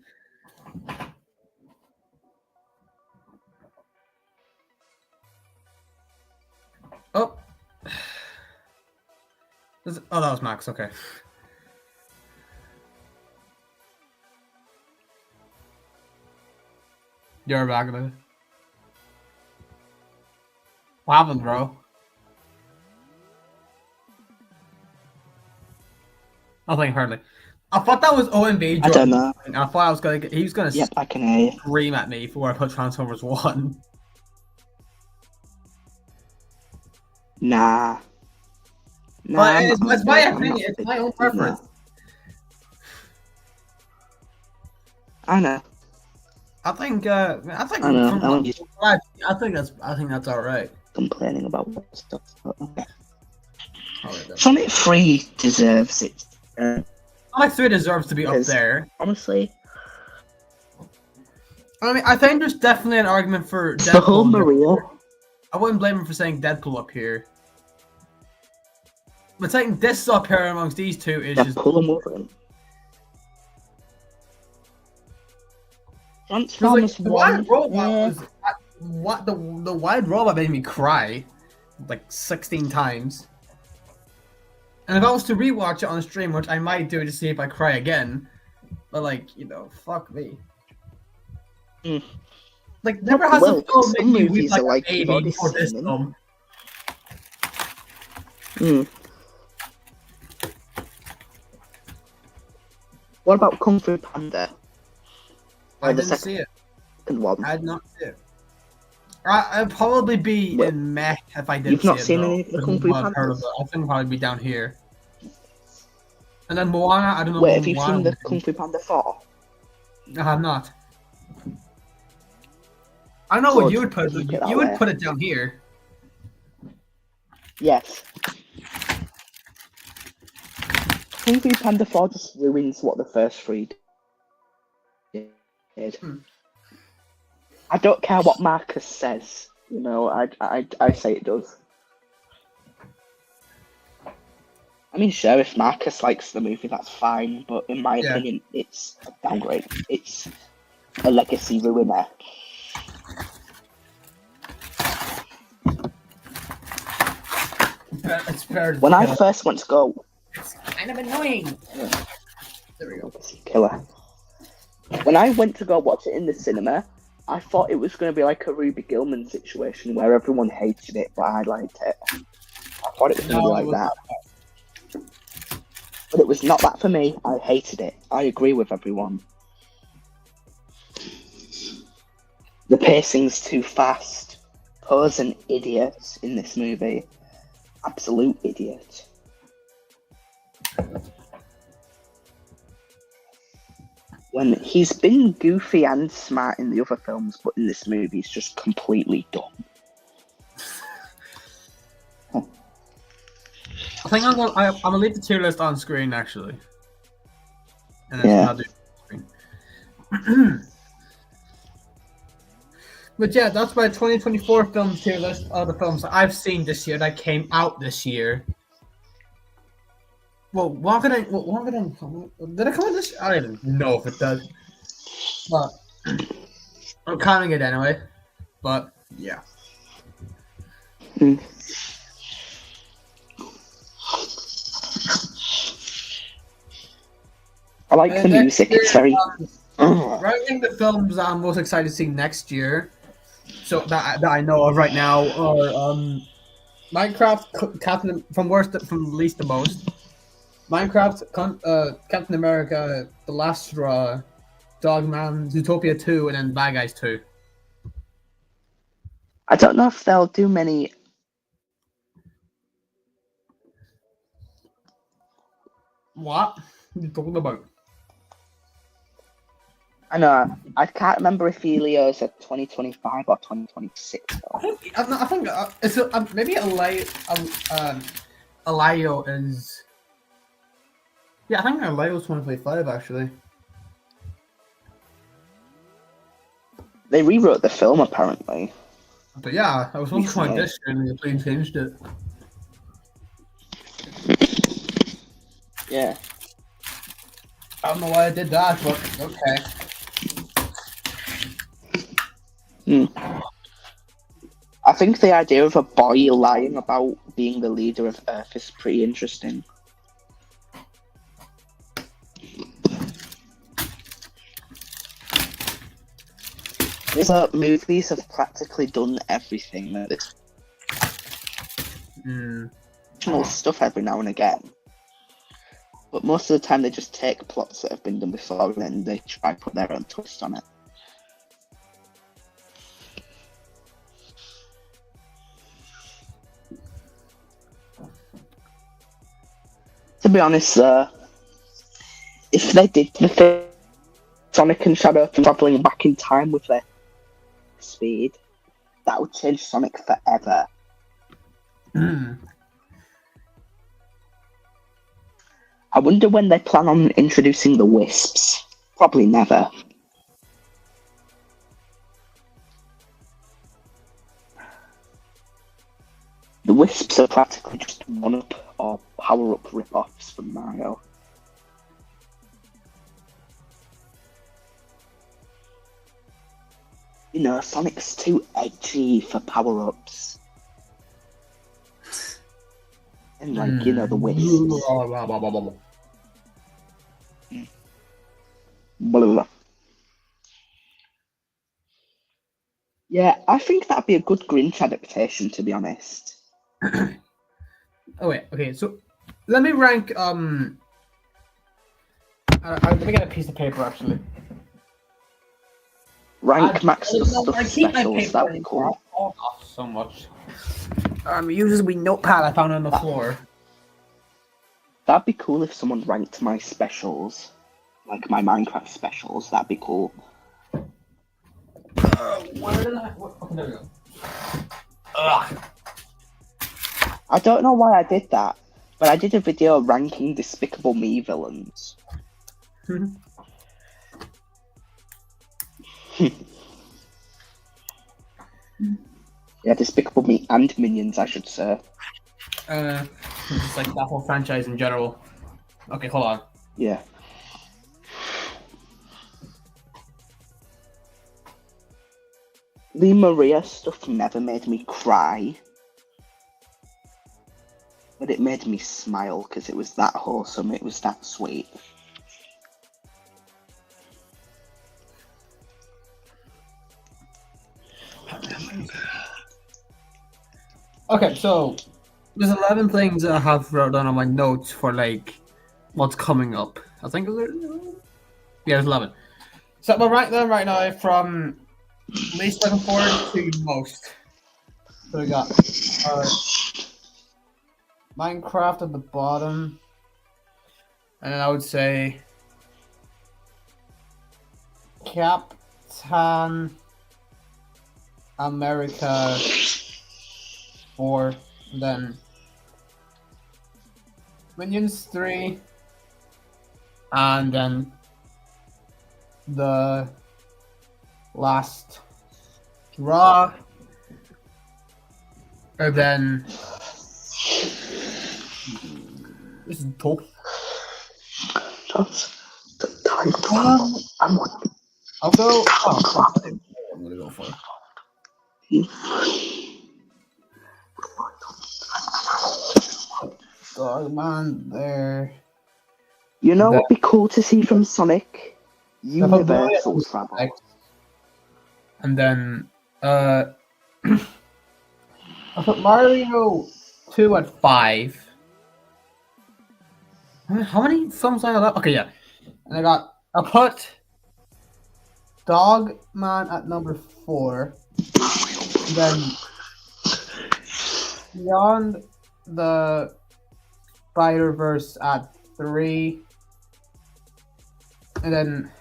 Oh. Oh, that was Max, okay. You're back, man. What happened, bro? Nothing, hardly. I thought that was OMB. I don't know. I thought I was gonna. He was gonna. Yep, I can hear you. Scream at me for I put Transformers 1. Nah. But it's my opinion. It's my own preference. I know. I think. I know. I think that's all right. Complaining about what stuff. Okay. Right, Sonic 3 deserves it. Sonic 3 deserves to be up there. Honestly. I mean, I think there's definitely an argument for Deadpool. The whole Maria. I wouldn't blame him for saying Deadpool up here. But taking this up here amongst these two is just... Deadpool and Wolverine. Transformers the Wild Robot was... What, the Wild Robot made me cry like 16 times. And if I was to rewatch it on stream, which I might do to see if I cry again, but like, you know, fuck me. Like, never has a film made me weep like a baby before this film. What about Kung Fu Panda? I didn't see it. One. I did not see it. I'd probably be in meh if I did. You've not see seen it, any of the Kung Fu Pandas? I think it'd probably be down here. And then Moana, I don't know. Wait, have you seen the Kung Fu Panda 4? I have not. I don't know what you would put. You would put it down here. Yes. Kung Fu Panda 4 just ruins what the first 3 did. I don't care what Marcus says. You know, I say it does. I mean, sure, if Marcus likes the movie, that's fine. But in my opinion, it's a downgrade. It's a legacy ruiner. It's fair. When I first went to go, it's kind of annoying. There we go. Killer. When I went to go watch it in the cinema, I thought it was going to be like a Ruby Gillman situation where everyone hated it, but I liked it. I thought it was going to be like that. But it was not that for me. I hated it. I agree with everyone. The pacing's too fast. Poe's an idiot in this movie. Absolute idiot. When he's been goofy and smart in the other films, but in this movie he's just completely dumb. I think I'm gonna leave the tier list on screen actually. And then I'll do it on screen. But yeah, that's my 2024 film tier list of the films that I've seen this year that came out this year. Well, did it come out this year? I don't even know if it does. But I'm counting it anyway. But yeah. I like the music, it's very... Ranking the films I'm most excited to see next year, so that I know of right now, are Minecraft, from least to most. Minecraft, Captain America, The Last Straw, Dogman, Zootopia 2, and then Bad Guys 2. I don't know if they'll do many. What? What are you talking about? I know. I can't remember if Elio's at 2025 or 2026 I though. think it's maybe Alio is. Yeah, I think Alio's 2025 actually. They rewrote the film apparently. But yeah, I was supposed to come out this year and they plain changed it. Yeah. I don't know why I did that, but okay. I think the idea of a boy lying about being the leader of Earth is pretty interesting. So movies have practically done everything. There's original stuff every now and again. But most of the time they just take plots that have been done before and then they try to put their own twist on it. To be honest, if they did the thing, Sonic and Shadow travelling back in time with their speed, that would change Sonic forever. I wonder when they plan on introducing the Wisps. Probably never. The Wisps are practically just one-up or power-up rip-offs from Mario. You know, Sonic's too edgy for power-ups. And like, you know, the Wisps. Blah, blah, blah. Yeah, I think that'd be a good Grinch adaptation, to be honest. Oh wait, okay, so let me rank let me get a piece of paper actually. Rank Max the Stuff specials, that'd be cool. Off so much. Uses we notepad I found on the floor. That'd be cool if someone ranked my specials. Like my Minecraft specials, that'd be cool. Where did I okay, there we go. Ugh. I don't know why I did that, but I did a video ranking Despicable Me villains. Yeah, Despicable Me and Minions, I should say. Just like that whole franchise in general. Okay, hold on. Yeah. The Maria stuff never made me cry. But it made me smile because it was that wholesome, it was that sweet. Okay, so there's 11 things that I have wrote down on my notes for like what's coming up. I think yeah, there's 11. So I'm gonna rank them right now from least looking forward to most. So we got Minecraft at the bottom, and then I would say Captain America 4, then Minions 3, and then the last draw, and then this is top. That's the time travel. I'll go. Oh, I'm gonna go for it. Dogman there. You know what'd be cool to see from Sonic? Universal travel. And then I put Mario 2 at 5. How many films I got? Okay, yeah. And I put Dogman at number 4. Then Beyond the Spider-Verse at 3. And then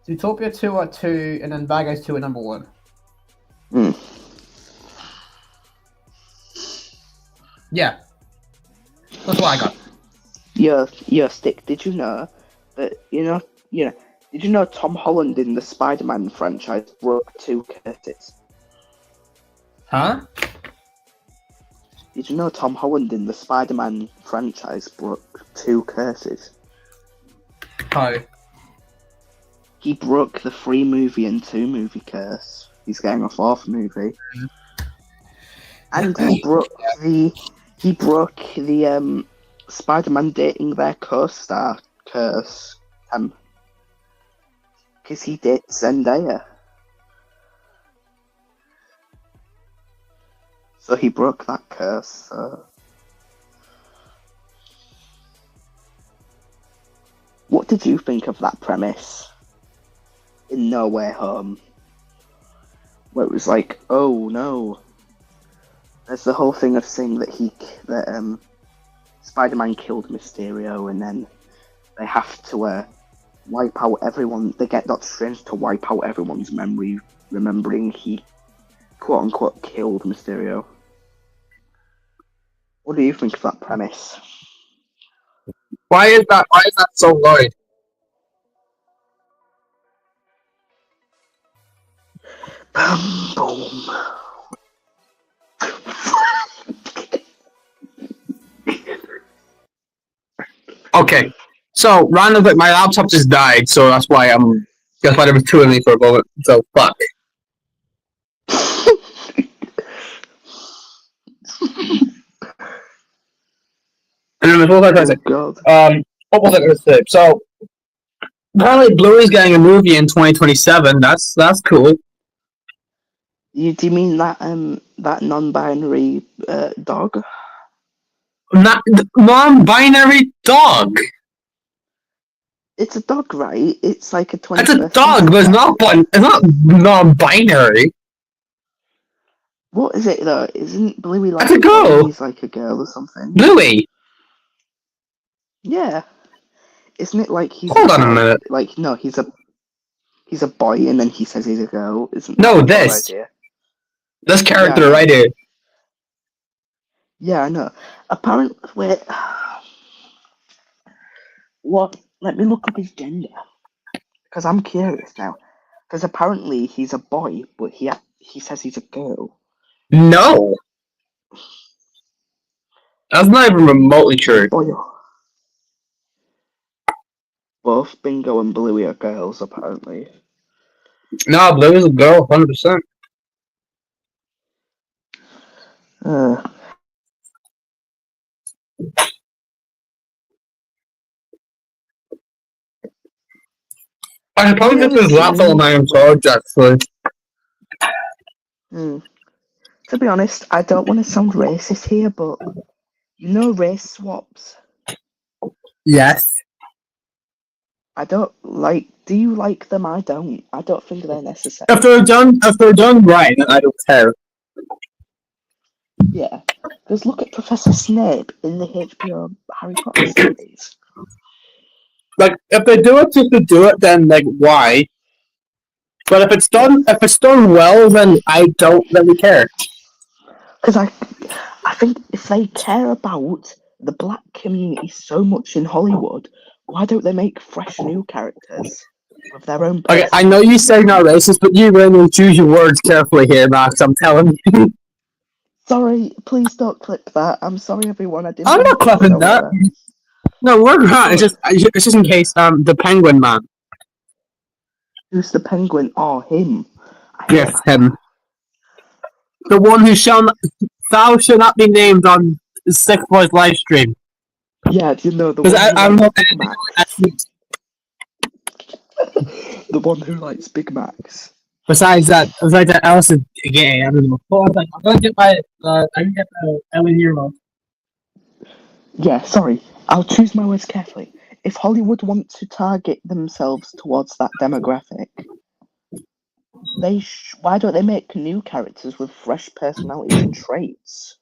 Zootopia 2 at 2, and then Bad Guys 2 at number 1. Hmm. Yeah. That's what I got. Yo, Stick, did you know that, did you know Tom Holland in the Spider-Man franchise broke 2 curses? Huh? Did you know Tom Holland in the Spider-Man franchise broke 2 curses? How? He broke the 3 movie and 2 movie curse. He's getting a 4th movie. And he broke the Spider-Man dating their co-star curse. Because he dates Zendaya. So he broke that curse. What did you think of that premise? In No Way Home, where it was like, oh no, there's the whole thing of saying that Spider-Man killed Mysterio, and then they have to wipe out everyone. They get Doctor Strange to wipe out everyone's memory, remembering he quote unquote killed Mysterio. What do you think of that premise? Why is that so loud? Boom. Okay, so randomly, my laptop just died, so that's why there was 2 of me for a moment. So fuck. And then what was I trying to say? God. What was I going to say? So apparently, Bluey's getting a movie in 2027. That's cool. Do you mean that that non-binary dog? Not non-binary dog. It's a dog, right? It's like a 21st It's a dog, but it's not non-binary. What is it though? Isn't Bluey like That's a girl. He's like a girl or something? Bluey. Yeah. Isn't it like he's Hold on a minute. Like no, he's a boy and then he says he's a girl, isn't No, that the whole this. idea? This character right here. Yeah, I know. Apparently, wait. What? Let me look up his gender. Because I'm curious now. Because apparently he's a boy, but he says he's a girl. No. That's not even remotely true. Boy. Both Bingo and Bluey are girls, apparently. No, Bluey's a girl, 100%. I should probably get this laptop on my own charge, actually. To be honest, I don't want to sound racist here, but you know race swaps? Yes. I don't like. Do you like them? I don't. I don't think they're necessary. If they're done right, then I don't care. Yeah, because look at Professor Snape in the HBO Harry Potter series. Like, if they do it just to do it, then like why? But if it's done well, then I don't really care. Because I think if they care about the black community so much in Hollywood, why don't they make fresh new characters with their own? Okay, I know you say not racist, but you really choose your words carefully here, Max. I'm telling you. Sorry, please don't clip that. I'm sorry, everyone. I'm not clipping that. No, we're not. It's just in case. The Penguin Man. Who's the Penguin? Oh, him. Yes, him. The one who thou shall not be named on Sick Boy's live stream. Yeah, do you know the one? I'm not Big Macs. The one who likes Big Macs. Besides that, Alice is gay. I don't know. I'm gonna get my. I can get the Ellen Earlobe. Yeah, sorry. I'll choose my words carefully. If Hollywood want to target themselves towards that demographic, Why don't they make new characters with fresh personalities and traits?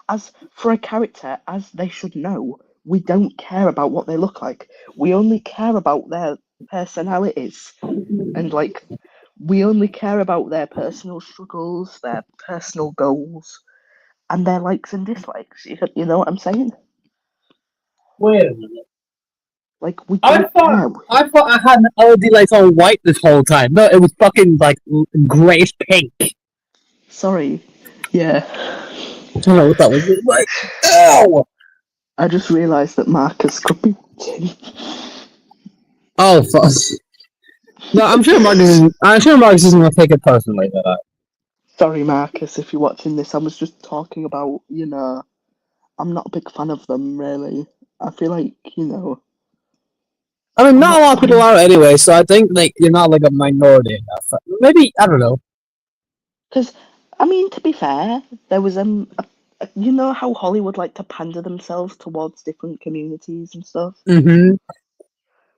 As for a character, as they should know, we don't care about what they look like. We only care about their personalities, and like, we only care about their personal struggles, their personal goals, and their likes and dislikes. You know what I'm saying? Wait a minute. Like, we I don't thought care. I thought I had an LED lights on white this whole time. No, it was fucking like grayish pink. Sorry. Yeah. I don't know what that was like. Ew! I just realised that Marcus could be watching. Oh fuck. No, I'm sure Marcus isn't gonna take it personally like that. Sorry, Marcus, if you're watching this. I was just talking about, I'm not a big fan of them, really. I feel like, I mean, I'm not a lot of fan. people are anyway, so I think like you're not like a minority enough. Maybe I don't know. Because, I mean, to be fair, there was you know how Hollywood like to pander themselves towards different communities and stuff. Mm-hmm.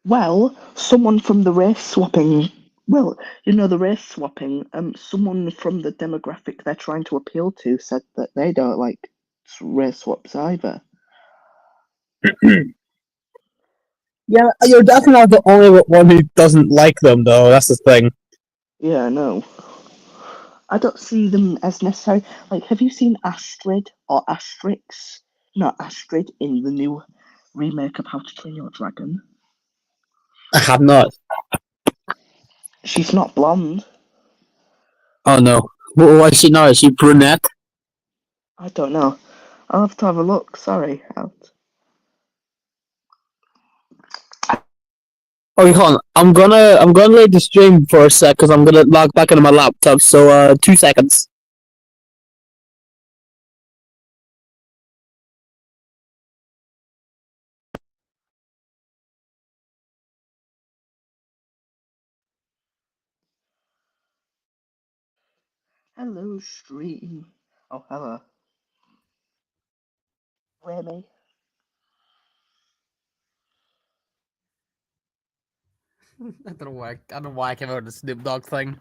Well, someone from the race swapping. Well, the race swapping. Someone from the demographic they're trying to appeal to said that they don't like race swaps either. Yeah, you're definitely not the only one who doesn't like them, though. That's the thing. Yeah, I know. I don't see them as necessary. Like, have you seen Astrid or Asterix? Not Astrid in the new remake of How to Train Your Dragon. I have not. She's not blonde. Oh no. Why is she not? Is she brunette? I don't know. I'll have to have a look. Sorry. Okay, hold on. I'm gonna leave the stream for a sec because I'm gonna log back into my laptop. So 2 seconds. Hello, stream. Oh, hello. Remy. I don't know why I came out with the Snoop Dogg thing.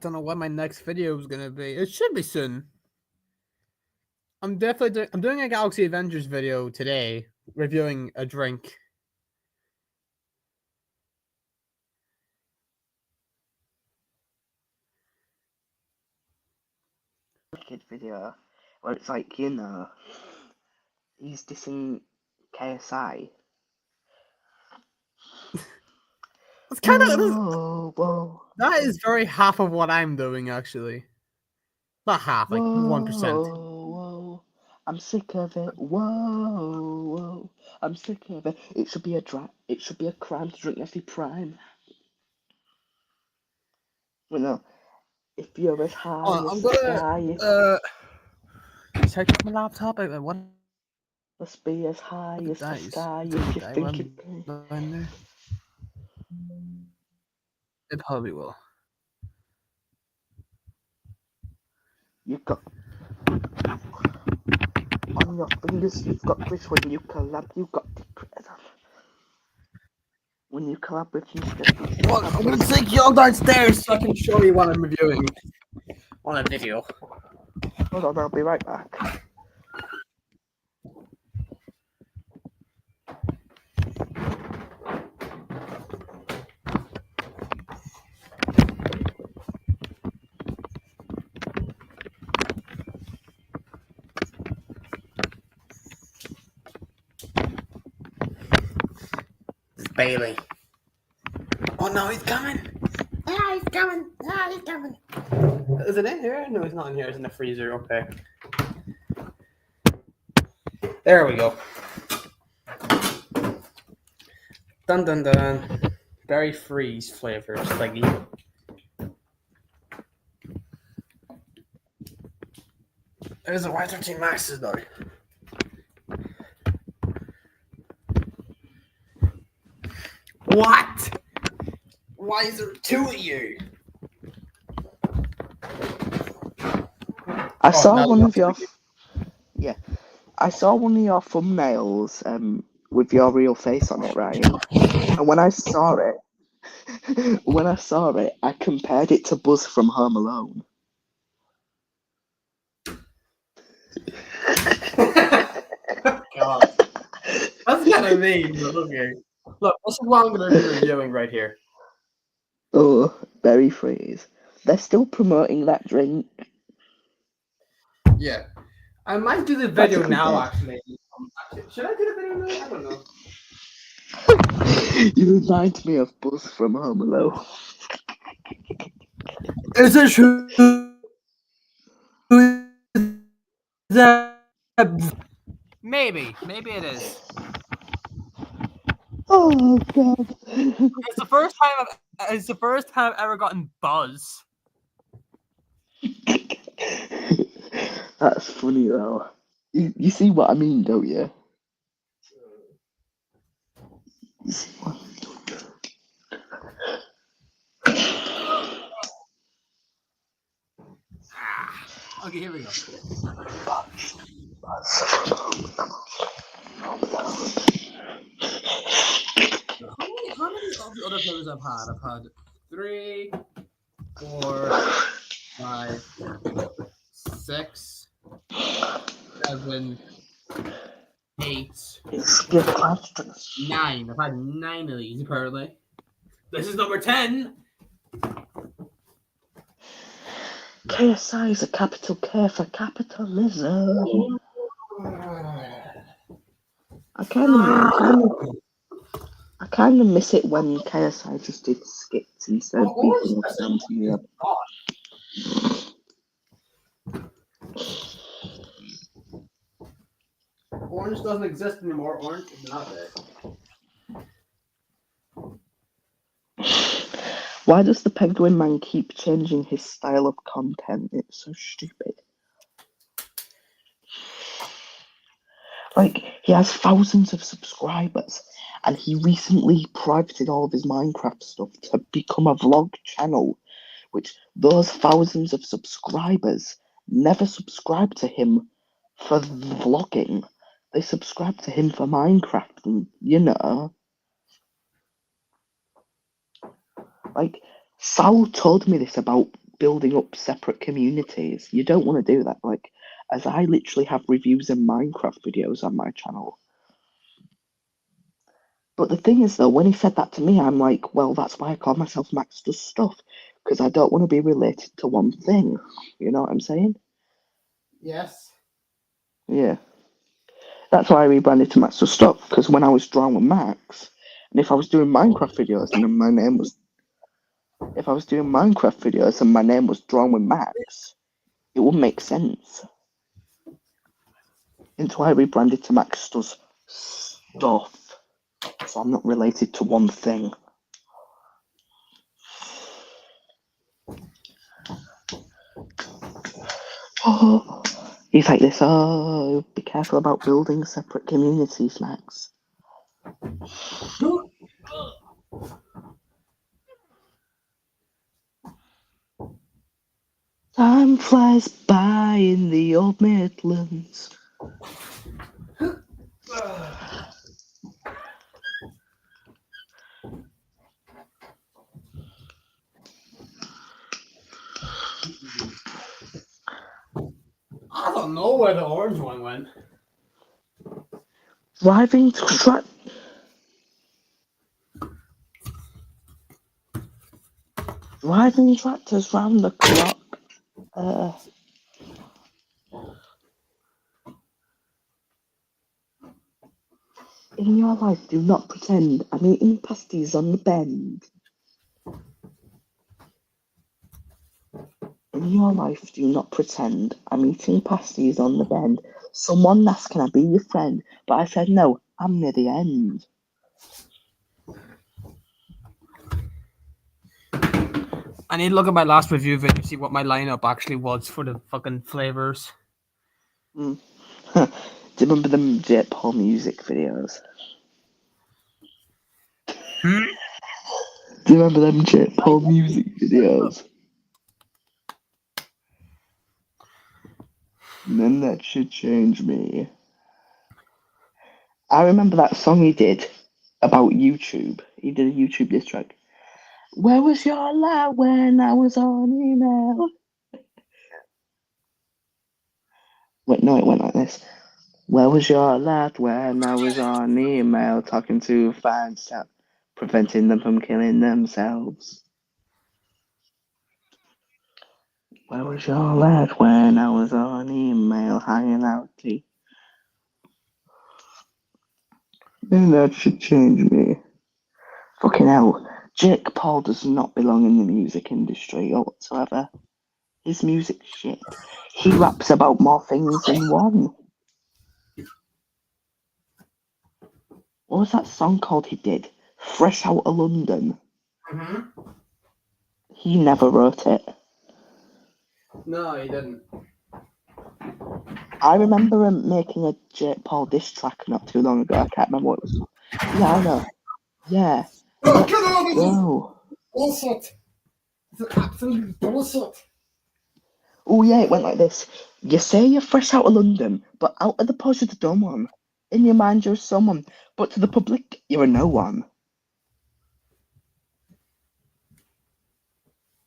Don't know what my next video is gonna be. It should be soon. I'm doing a Galaxy Avengers video today, reviewing a drink. Wicked video where it's like, he's dissing KSI. It's kind of Whoa. that is very half of what I'm doing actually. Not half, like 1%. Whoa. I'm sick of it. Whoa. I'm sick of it. It should be a crime to drink Nestle Prime. Well, no. If you're as high as the sky, check my laptop. What? must be as high as the sky if you think it. It probably will. You've got on your fingers. You've got this when you collab. You've got the when you collab with Mr. Well, I'm gonna take you all downstairs so I can show you what I'm reviewing on a video. Hold on, I'll be right back. Bailey. Oh no, he's coming! Ah, he's coming! Ah, he's coming! Is it in here? No, it's not in here. It's in the freezer. Okay. There we go. Dun dun dun. Berry freeze flavor, Sleggy. There's a Y13 Maxes though. What? why is there two of you? I saw now one you of your. Yeah, I saw one of your thumbnails with your real face on it, right? And when I saw it, I compared it to Buzz from Home Alone. God. That's kind of mean, but okay. Look, this is what I'm going to be reviewing right here. Oh, berry freeze. They're still promoting that drink. Yeah. I might do the That's video a now, compare. actually. Should I do the video now? I don't know. You remind me of Buzz from Home Alone. Is it true that... Maybe it is. Oh God. It's the first time I've ever gotten buzz. That's funny though. You see what I mean, don't you? You see what? Okay, here we go. How many of the other flavors I've had? I've had 3, 4, 5, 6, 7, 8, Skip questions. 9. I've had 9 of these apparently. This is number 10. KSI is a capital K for capitalism. I kind of miss it when KSI just did skits instead of beating up MTV. Orange doesn't exist anymore. Orange is not there. Why does the Penguin Man keep changing his style of content? It's so stupid. Like, he has thousands of subscribers, and he recently privated all of his Minecraft stuff to become a vlog channel, which those thousands of subscribers never subscribe to him for vlogging. They subscribe to him for Minecraft, and, you know. Like, Sal told me this about building up separate communities. You don't want to do that, like, as I literally have reviews and Minecraft videos on my channel. But the thing is, though, when he said that to me, I'm like, well, that's why I call myself Max Does Stuff, because I don't want to be related to one thing. You know what I'm saying? Yes. Yeah. That's why I rebranded to Max Does Stuff, because when I was drawing with Max, and if I was doing Minecraft videos and my name was... If I was doing Minecraft videos and my name was Drawn with Max, it wouldn't make sense. That's why I rebranded to Max Does Stuff. So I'm not related to one thing. Oh, he's like this. Oh, be careful about building separate communities, Max. Time flies by in the old Midlands. I don't know where the orange one went. Driving tractors round the clock. In your life, do not pretend I'm eating pasties on the bend. In your life, do not pretend I'm eating pasties on the bend. Someone asked, can I be your friend? But I said, no, I'm near the end. I need to look at my last review video to see what my lineup actually was for the fucking flavors. Do you remember them J. Paul music videos? Hmm? Do Do you remember them Jake Paul music videos? And then that should change me. I remember that song he did about YouTube. He did a YouTube diss track. Where was your love when I was on email? Wait, no, it went like this. Where was your lad when I was on email talking to fans, preventing them from killing themselves? Where was your lad when I was on email hanging out tea? And that should change me. Fucking hell, Jake Paul does not belong in the music industry whatsoever. His music's shit. He raps about more things than one. What was that song called he did? Fresh Out of London. Mm-hmm. He never wrote it. No, he didn't. I remember him making a Jake Paul diss track not too long ago. I can't remember what it was called. Yeah, I know. Yeah. Bro. Bullshit. It's absolute bullshit. Oh yeah, it went like this. You say you're fresh out of London, but out of the posh you're the dumb one. In your mind you're someone, but to the public you're a no one.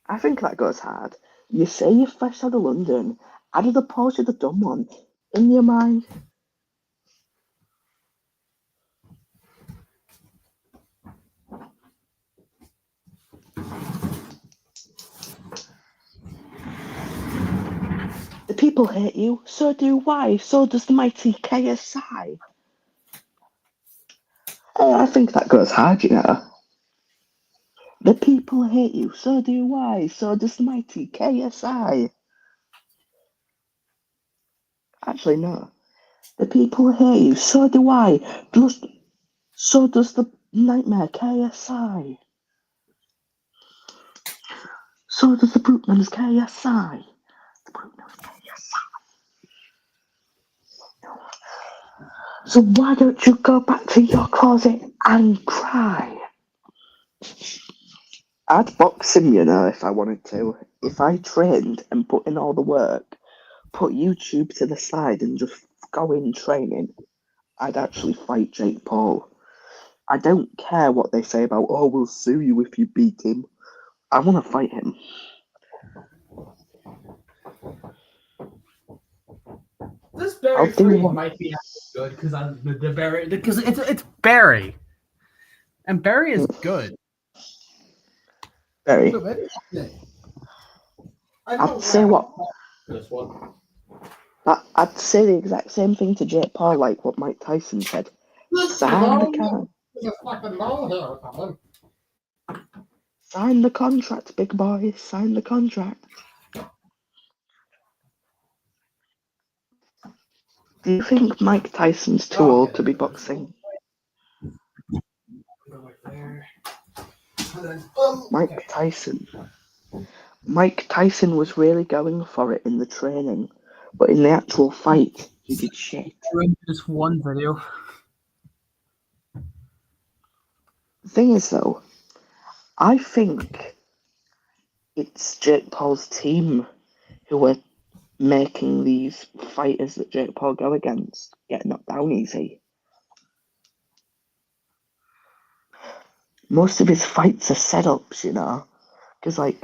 I think that goes hard. You say you're fresh out of London, out of the posh you're the dumb one. In your mind. The people hate you, so do I, so does the mighty KSI. I think that goes hard, you know. The people hate you, so do I, so does the mighty KSI. Actually, no. The people hate you, so do I, so does the nightmare KSI. So does the Brookman's KSI. The Brookman's KSI. So why don't you go back to your closet and cry? I'd box him, you know, if I wanted to. If I trained and put in all the work, put YouTube to the side and just go in training, I'd actually fight Jake Paul. I don't care what they say about, oh, we'll sue you if you beat him. I want to fight him. This Barry Free might be good because the Barry because it's Barry, and Barry is good. Barry. I'd say what? This one. I'd say the exact same thing to Jake Paul, like what Mike Tyson said. Sign the contract, big boy. Sign the contract. Do you think Mike Tyson's too old to be boxing? Mike Tyson was really going for it in the training, but in the actual fight, he did shit. Just one video. The thing is, though, I think it's Jake Paul's team who are making these fighters that Jake Paul go against get knocked down easy. Most of his fights are setups, you know, because like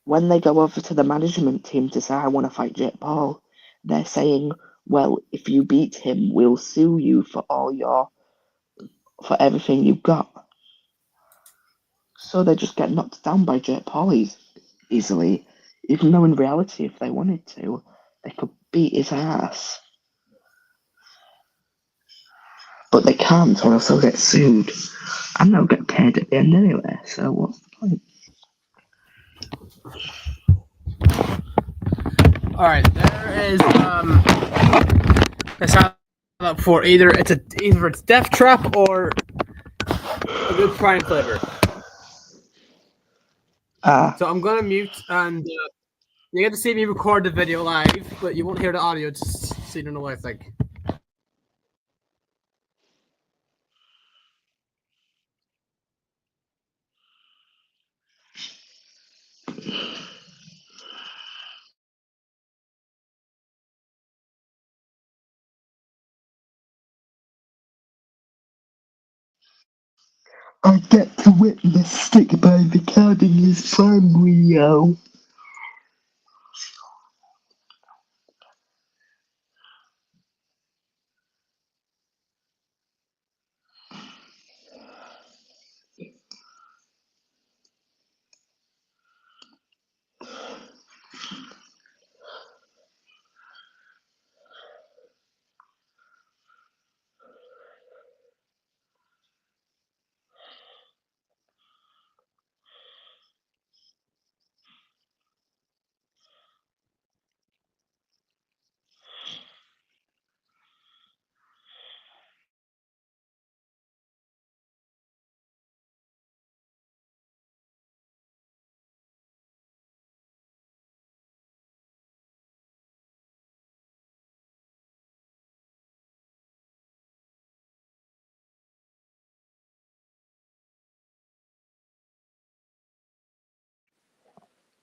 when they go over to the management team to say I want to fight Jake Paul, they're saying, well, if you beat him, we'll sue you for for everything you've got. So they just get knocked down by Jake Paul easily, even though in reality, if they wanted to, they could beat his ass. But they can't, or else they'll get sued. And they'll get paid at the end anyway, so what's the point? Alright, there is a sign up for either it's Death Trap or a good prime flavor. So I'm gonna mute and you get to see me record the video live, but you won't hear the audio, just so you don't know what I think. I get to witness Stick by recording his farm Rio.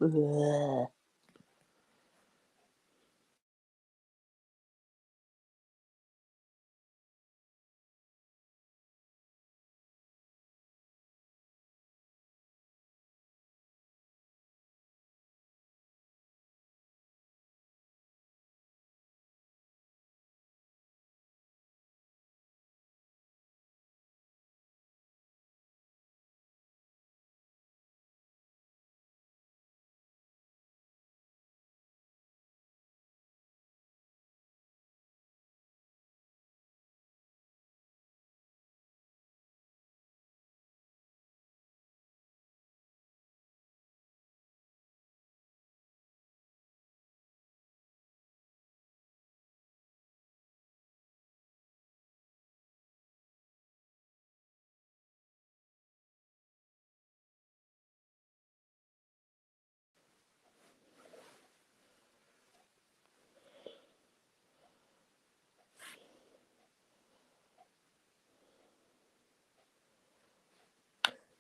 Ugh.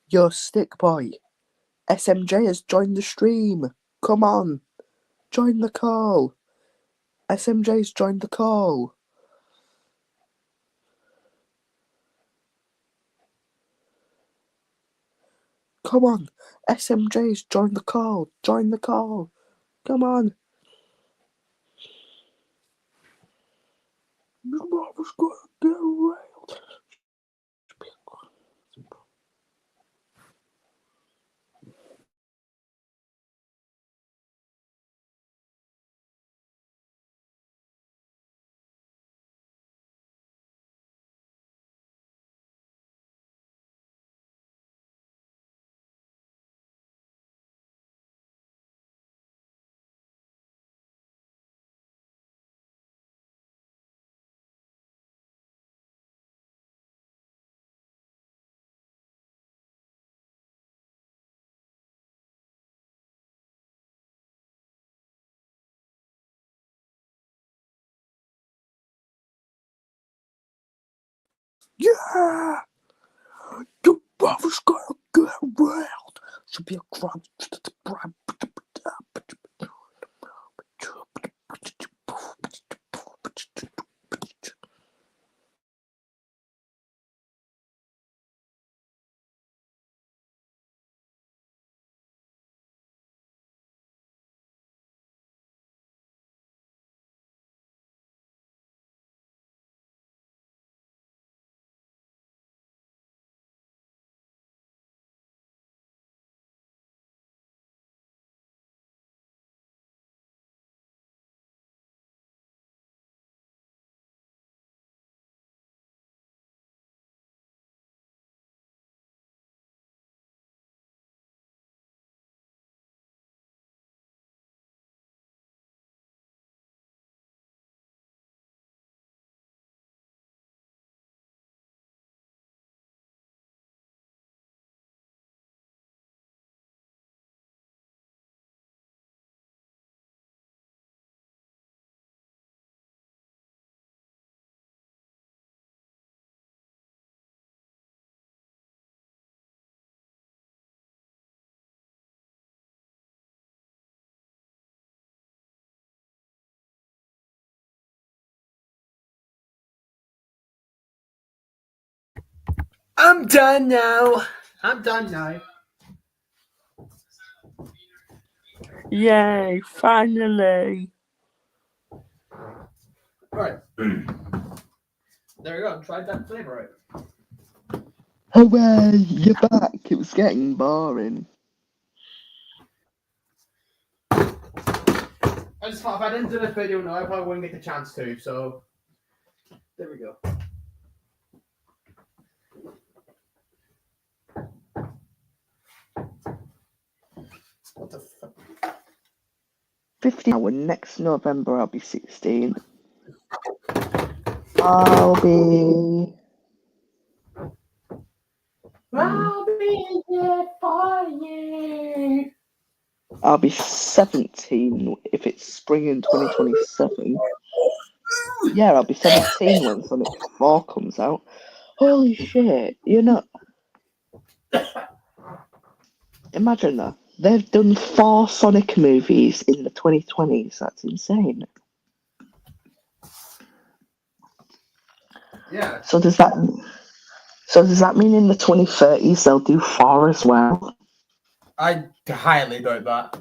Yo, Stick Boy. SMJ has joined the stream. Come on. Join the call. SMJ's joined the call. Come on. SMJ's joined the call. Join the call. Come on. Your mama's gonna get railed. Yeah! Your mother's gonna get railed. Should be a crime. I'm done now. I'm done now. Yay, finally. Alright. There we go. Tried that flavor out. Hooray, you're back. It was getting boring. I just thought if I didn't do this video now, I probably wouldn't get the chance to, so there we go. What the fuck? 15 hour next November I'll be 16. I'll be here for you. I'll be 17 if it's spring in 2027. Yeah, I'll be 17 when Sonic 4 comes out. Holy shit, you know. Imagine that. They've done 4 Sonic movies in the 2020s. That's insane. Yeah. So does that mean in the 2030s they'll do 4 as well? I highly doubt that.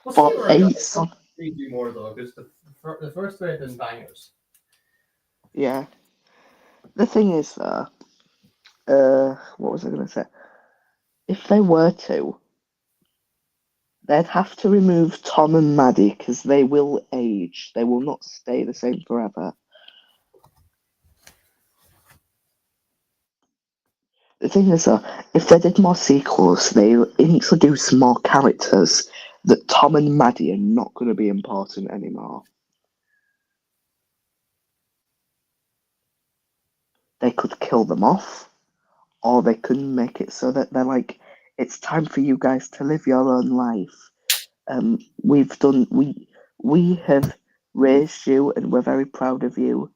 We'll For see where 8 we do more though, because the first 3 have been bangers. Yeah. The thing is though, what was I gonna say? If they were to, they'd have to remove Tom and Maddie because they will age. They will not stay the same forever. The thing is, though, if they did more sequels, they introduce more characters that Tom and Maddie are not going to be important anymore. They could kill them off, or they could make it so that they're like, it's time for you guys to live your own life. We have raised you and we're very proud of you,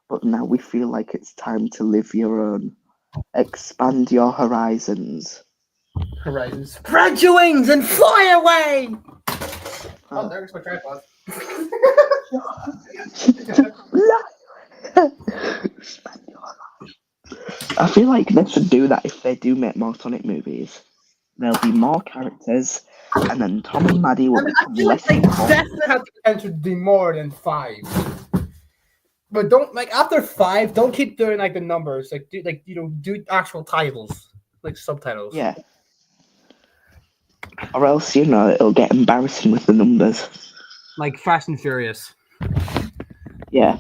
but now we feel like it's time to live your own. Expand your horizons. Horizons. Spread your wings and fly away! Oh, there's my tripod. I feel like they should do that if they do make more Sonic movies. There'll be more characters, and then Tom and Maddie will become less they important. definitely have the potential to do more than 5. But don't after 5, don't keep doing like the numbers. Like do actual titles, like subtitles. Yeah. Or else, it'll get embarrassing with the numbers. Like Fast and Furious. Yeah.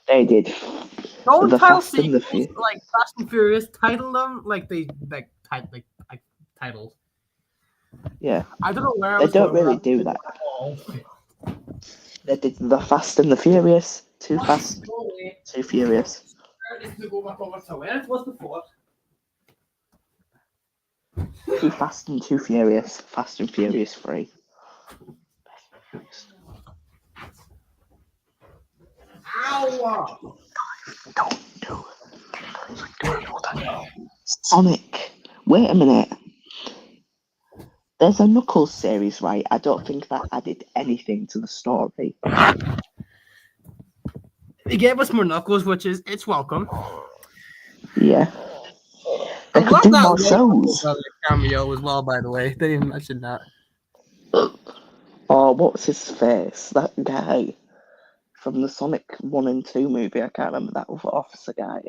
They did. Don't The title Fast and the sequels like Fast and Furious. Title them like they titles. Yeah. I don't know where I They was don't going really with do that. They did The Fast and the Furious, Too Fast, Too Furious. What's before? Too Fast and Too Furious, Fast and Furious 3. Ow! Don't do it. Sonic, wait a minute. There's a Knuckles series, right? I don't think that added anything to the story. They gave us more Knuckles, which is it's welcome. Yeah. They could do more shows. Cameo as well, by the way. They didn't even mention that. Oh, what's his face? That guy from the Sonic 1 and 2 movie. I can't remember that other officer guy.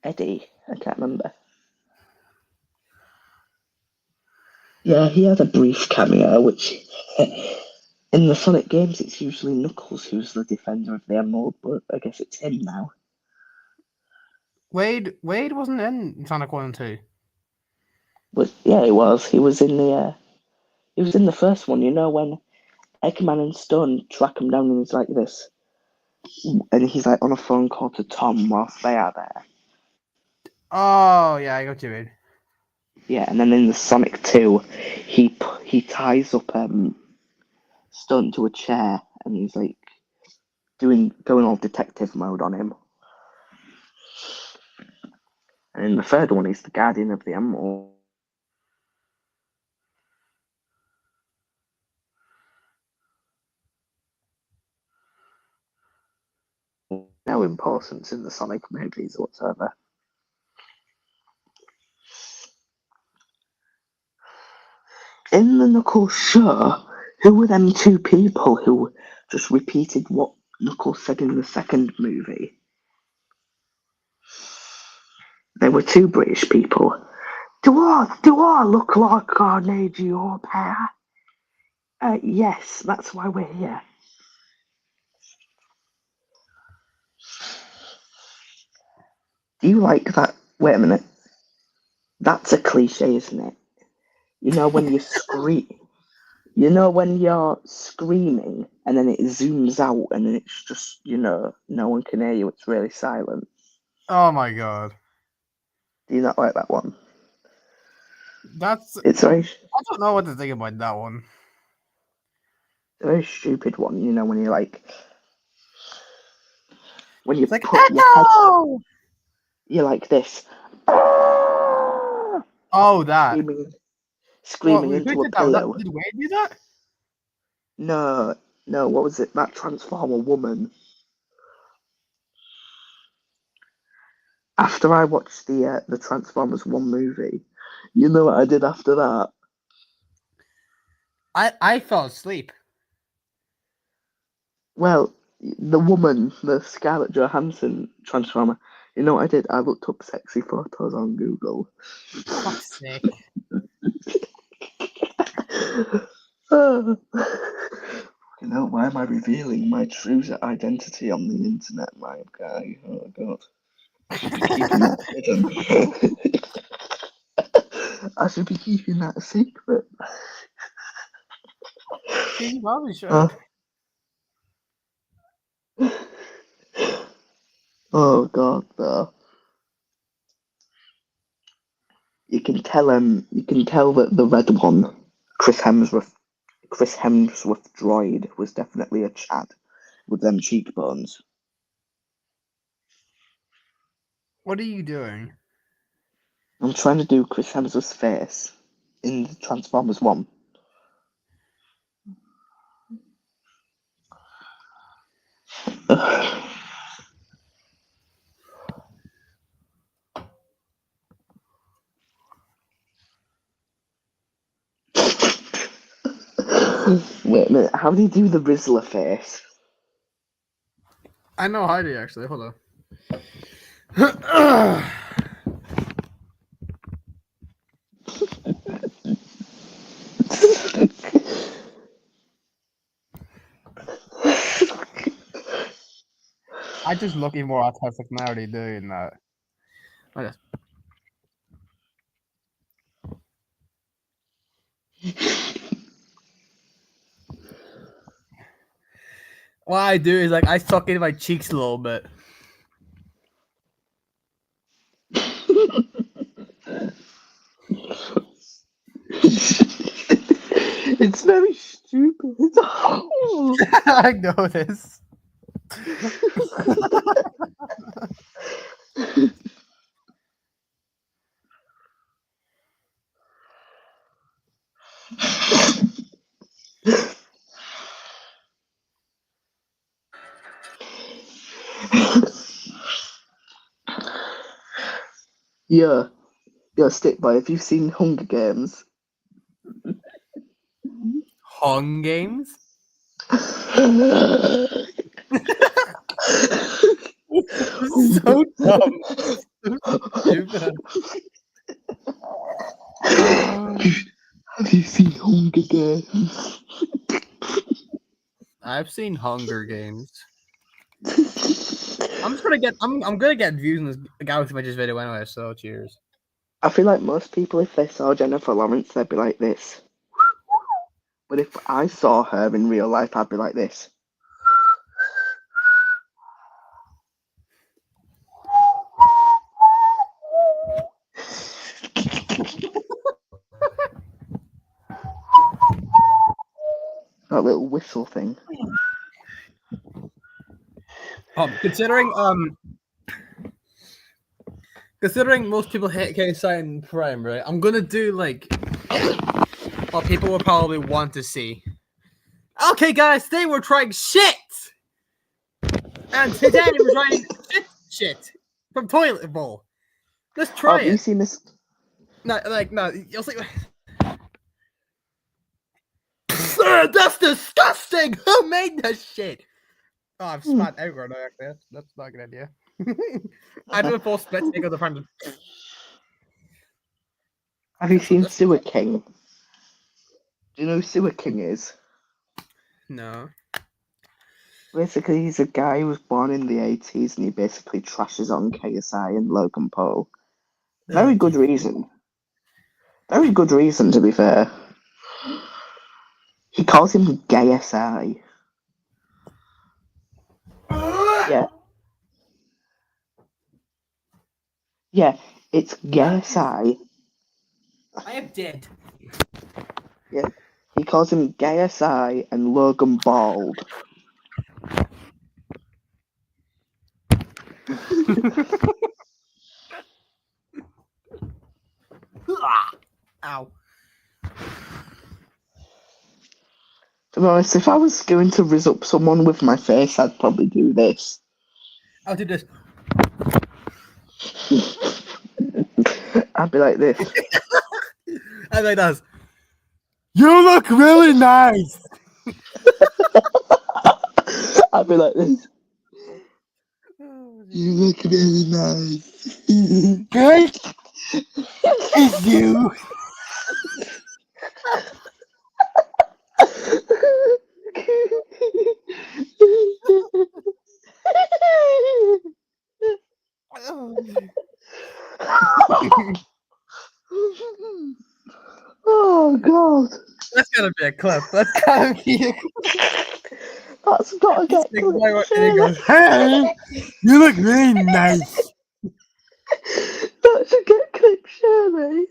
Eddie. I can't remember. Yeah, he had a brief cameo, which in the Sonic games it's usually Knuckles who's the defender of the Emerald, but I guess it's him now. Wade wasn't in Sonic 1 and 2. But yeah, he was. He was in the first one, when Eggman and Stone track him down and he's like this. And he's like on a phone call to Tom whilst they are there. Oh, yeah, I got you, Wade. Yeah, and then in the Sonic 2, he ties up Stone to a chair and he's like going all detective mode on him. And in the third one, he's the guardian of the Emerald. No importance in the Sonic movies whatsoever. In the Knuckles show, who were them two people who just repeated what Knuckles said in the second movie? There were two British people. Do I look like I need your pair? Yes, that's why we're here. Do you like that? Wait a minute. That's a cliche, isn't it? You know when you scream. You know when you're screaming and then it zooms out and then it's just, no one can hear you. It's really silent. Oh my god. Do you not like that one? That's. It's very, I don't know what to think about that one. a very stupid one. You know when you when you It's like, put your head, Echo! you're like this, Oh, that. screaming Who into a did that? pillow. Did Wade do that? No, what was it? That Transformer woman. After I watched the Transformers 1 movie, you know what I did after that? I fell asleep. Well, the woman, the Scarlett Johansson Transformer, you know what I did? I looked up sexy photos on Google. Fuck's sake. Why am I revealing my true identity on the internet, my guy? Oh god. I should be keeping that hidden. I should be keeping that a secret. You probably should. Oh god, though. You can tell that the red one, Chris Hemsworth droid, was definitely a Chad with them cheekbones. What are you doing? I'm trying to do Chris Hemsworth's face in Transformers 1. Wait a minute, how do you do the Rizzler face? I know how to actually. Hold on. I just looking more autistic now already doing that. I just... What I do is I suck into my cheeks a little bit. It's very stupid. I know this. Yeah, stick by. Have you seen Hunger Games? Hung Games? So dumb. Stupid. Have you seen Hunger Games? I've seen Hunger Games. I'm gonna get views in this Galaxy Avengers video anyway, so cheers. I feel like most people, if they saw Jennifer Lawrence, they'd be like this. But if I saw her in real life, I'd be like this. That little whistle thing. Considering most people hate KSI in Prime, right? I'm gonna do what people will probably want to see. Okay, guys, today we're trying shit, and today we're trying shit from Toilet Bowl. Let's try Have you it. seen this? No, you'll see. Ugh, that's disgusting! Who made that shit? Oh, I've spat everywhere now, actually. That's not a good idea. I do a full split take of the front. Have you seen Sewer King? Do you know who Sewer King is? No. Basically, he's a guy who was born in the 80s and he basically trashes on KSI and Logan Paul. Very good reason. Very good reason, to be fair. He calls him Gay SI. Yeah. Yeah, it's Gay SI. I am dead. Yeah. He calls him Gay SI and Logan Bald. Ow. To be honest, if I was going to rizz up someone with my face, I'd probably do this. I'll do this. I'd be like this. I like that. You look really nice. I'd be like this. You look really nice. Good. It's you. Oh god. That's gotta be a clip. That's gotta be a That's gotta get clip. clipped, And he surely. goes, hey, you look really nice. That should get clipped, surely.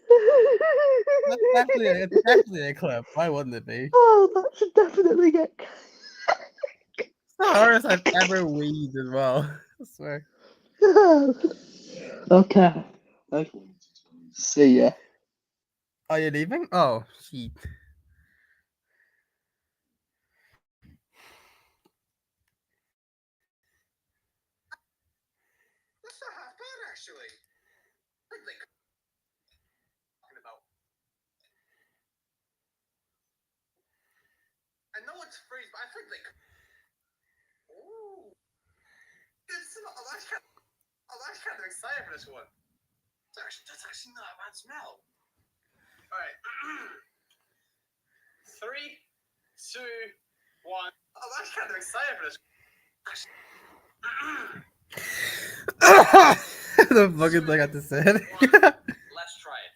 That's definitely a clip. Why wouldn't it be? Oh, that should definitely get It's the hardest I've ever weed as well. I swear. Okay. See ya. Are you leaving? Oh, shit. That's not half bad, actually. What are they talking about? I know it's freeze, but I think they. Ooh. I'm actually kind of excited for this one. That's actually not a bad smell. Alright. 3, 2, 1. I'm actually kind of excited for this. The fucking thing I had to say. Let's try it.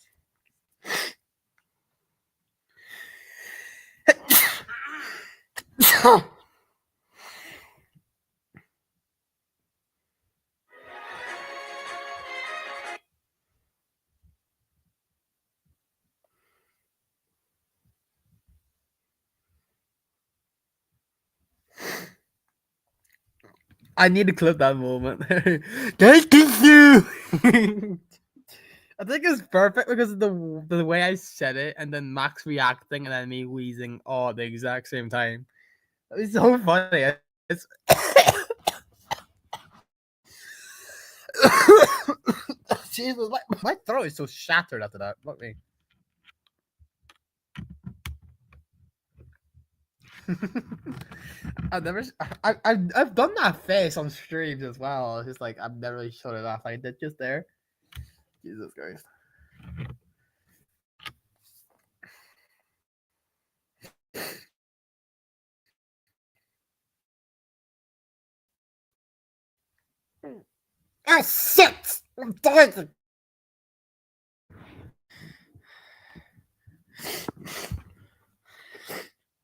I need to clip that moment. Thank you. I think it's perfect because of the way I said it, and then Max reacting, and then me wheezing all at the exact same time. It's so funny. It's Jesus, my throat is so shattered after that. Look me. I've done that face on streams as well. It's just like I've never really showed it off. I did just there. Jesus Christ. Oh shit! I'm dying.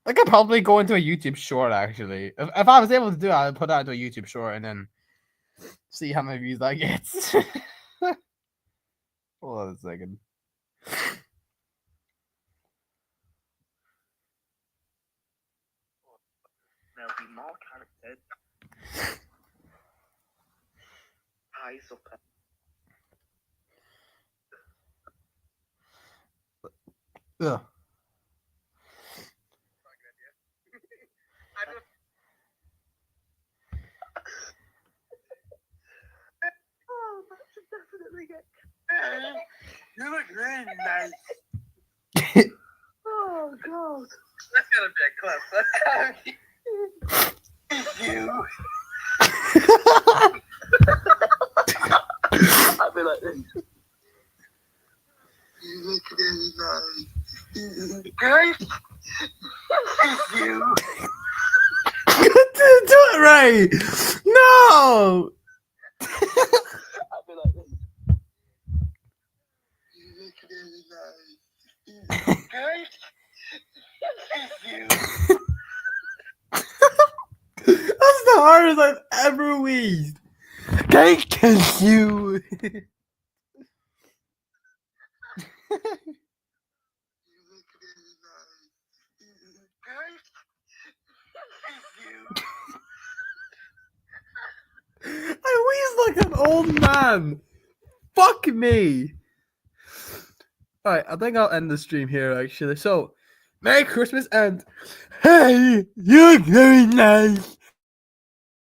I could probably go into a YouTube short actually. If I was able to do it, I'd put that into a YouTube short and then see how many views that gets. Hold on a second. There'll be more characters. Eyes up. Ugh. Oh, that should definitely get. You look really nice. Oh god. That's gotta be a clip. You. I'll be like this. You look really nice. Guys, you. Do it right. No. I'll be like this. You look really nice. Guys, you. That's the hardest I've ever wheezed. Can I kiss you? I wheeze like an old man. Fuck me. Alright, I think I'll end the stream here actually. So, Merry Christmas and hey, you look very nice.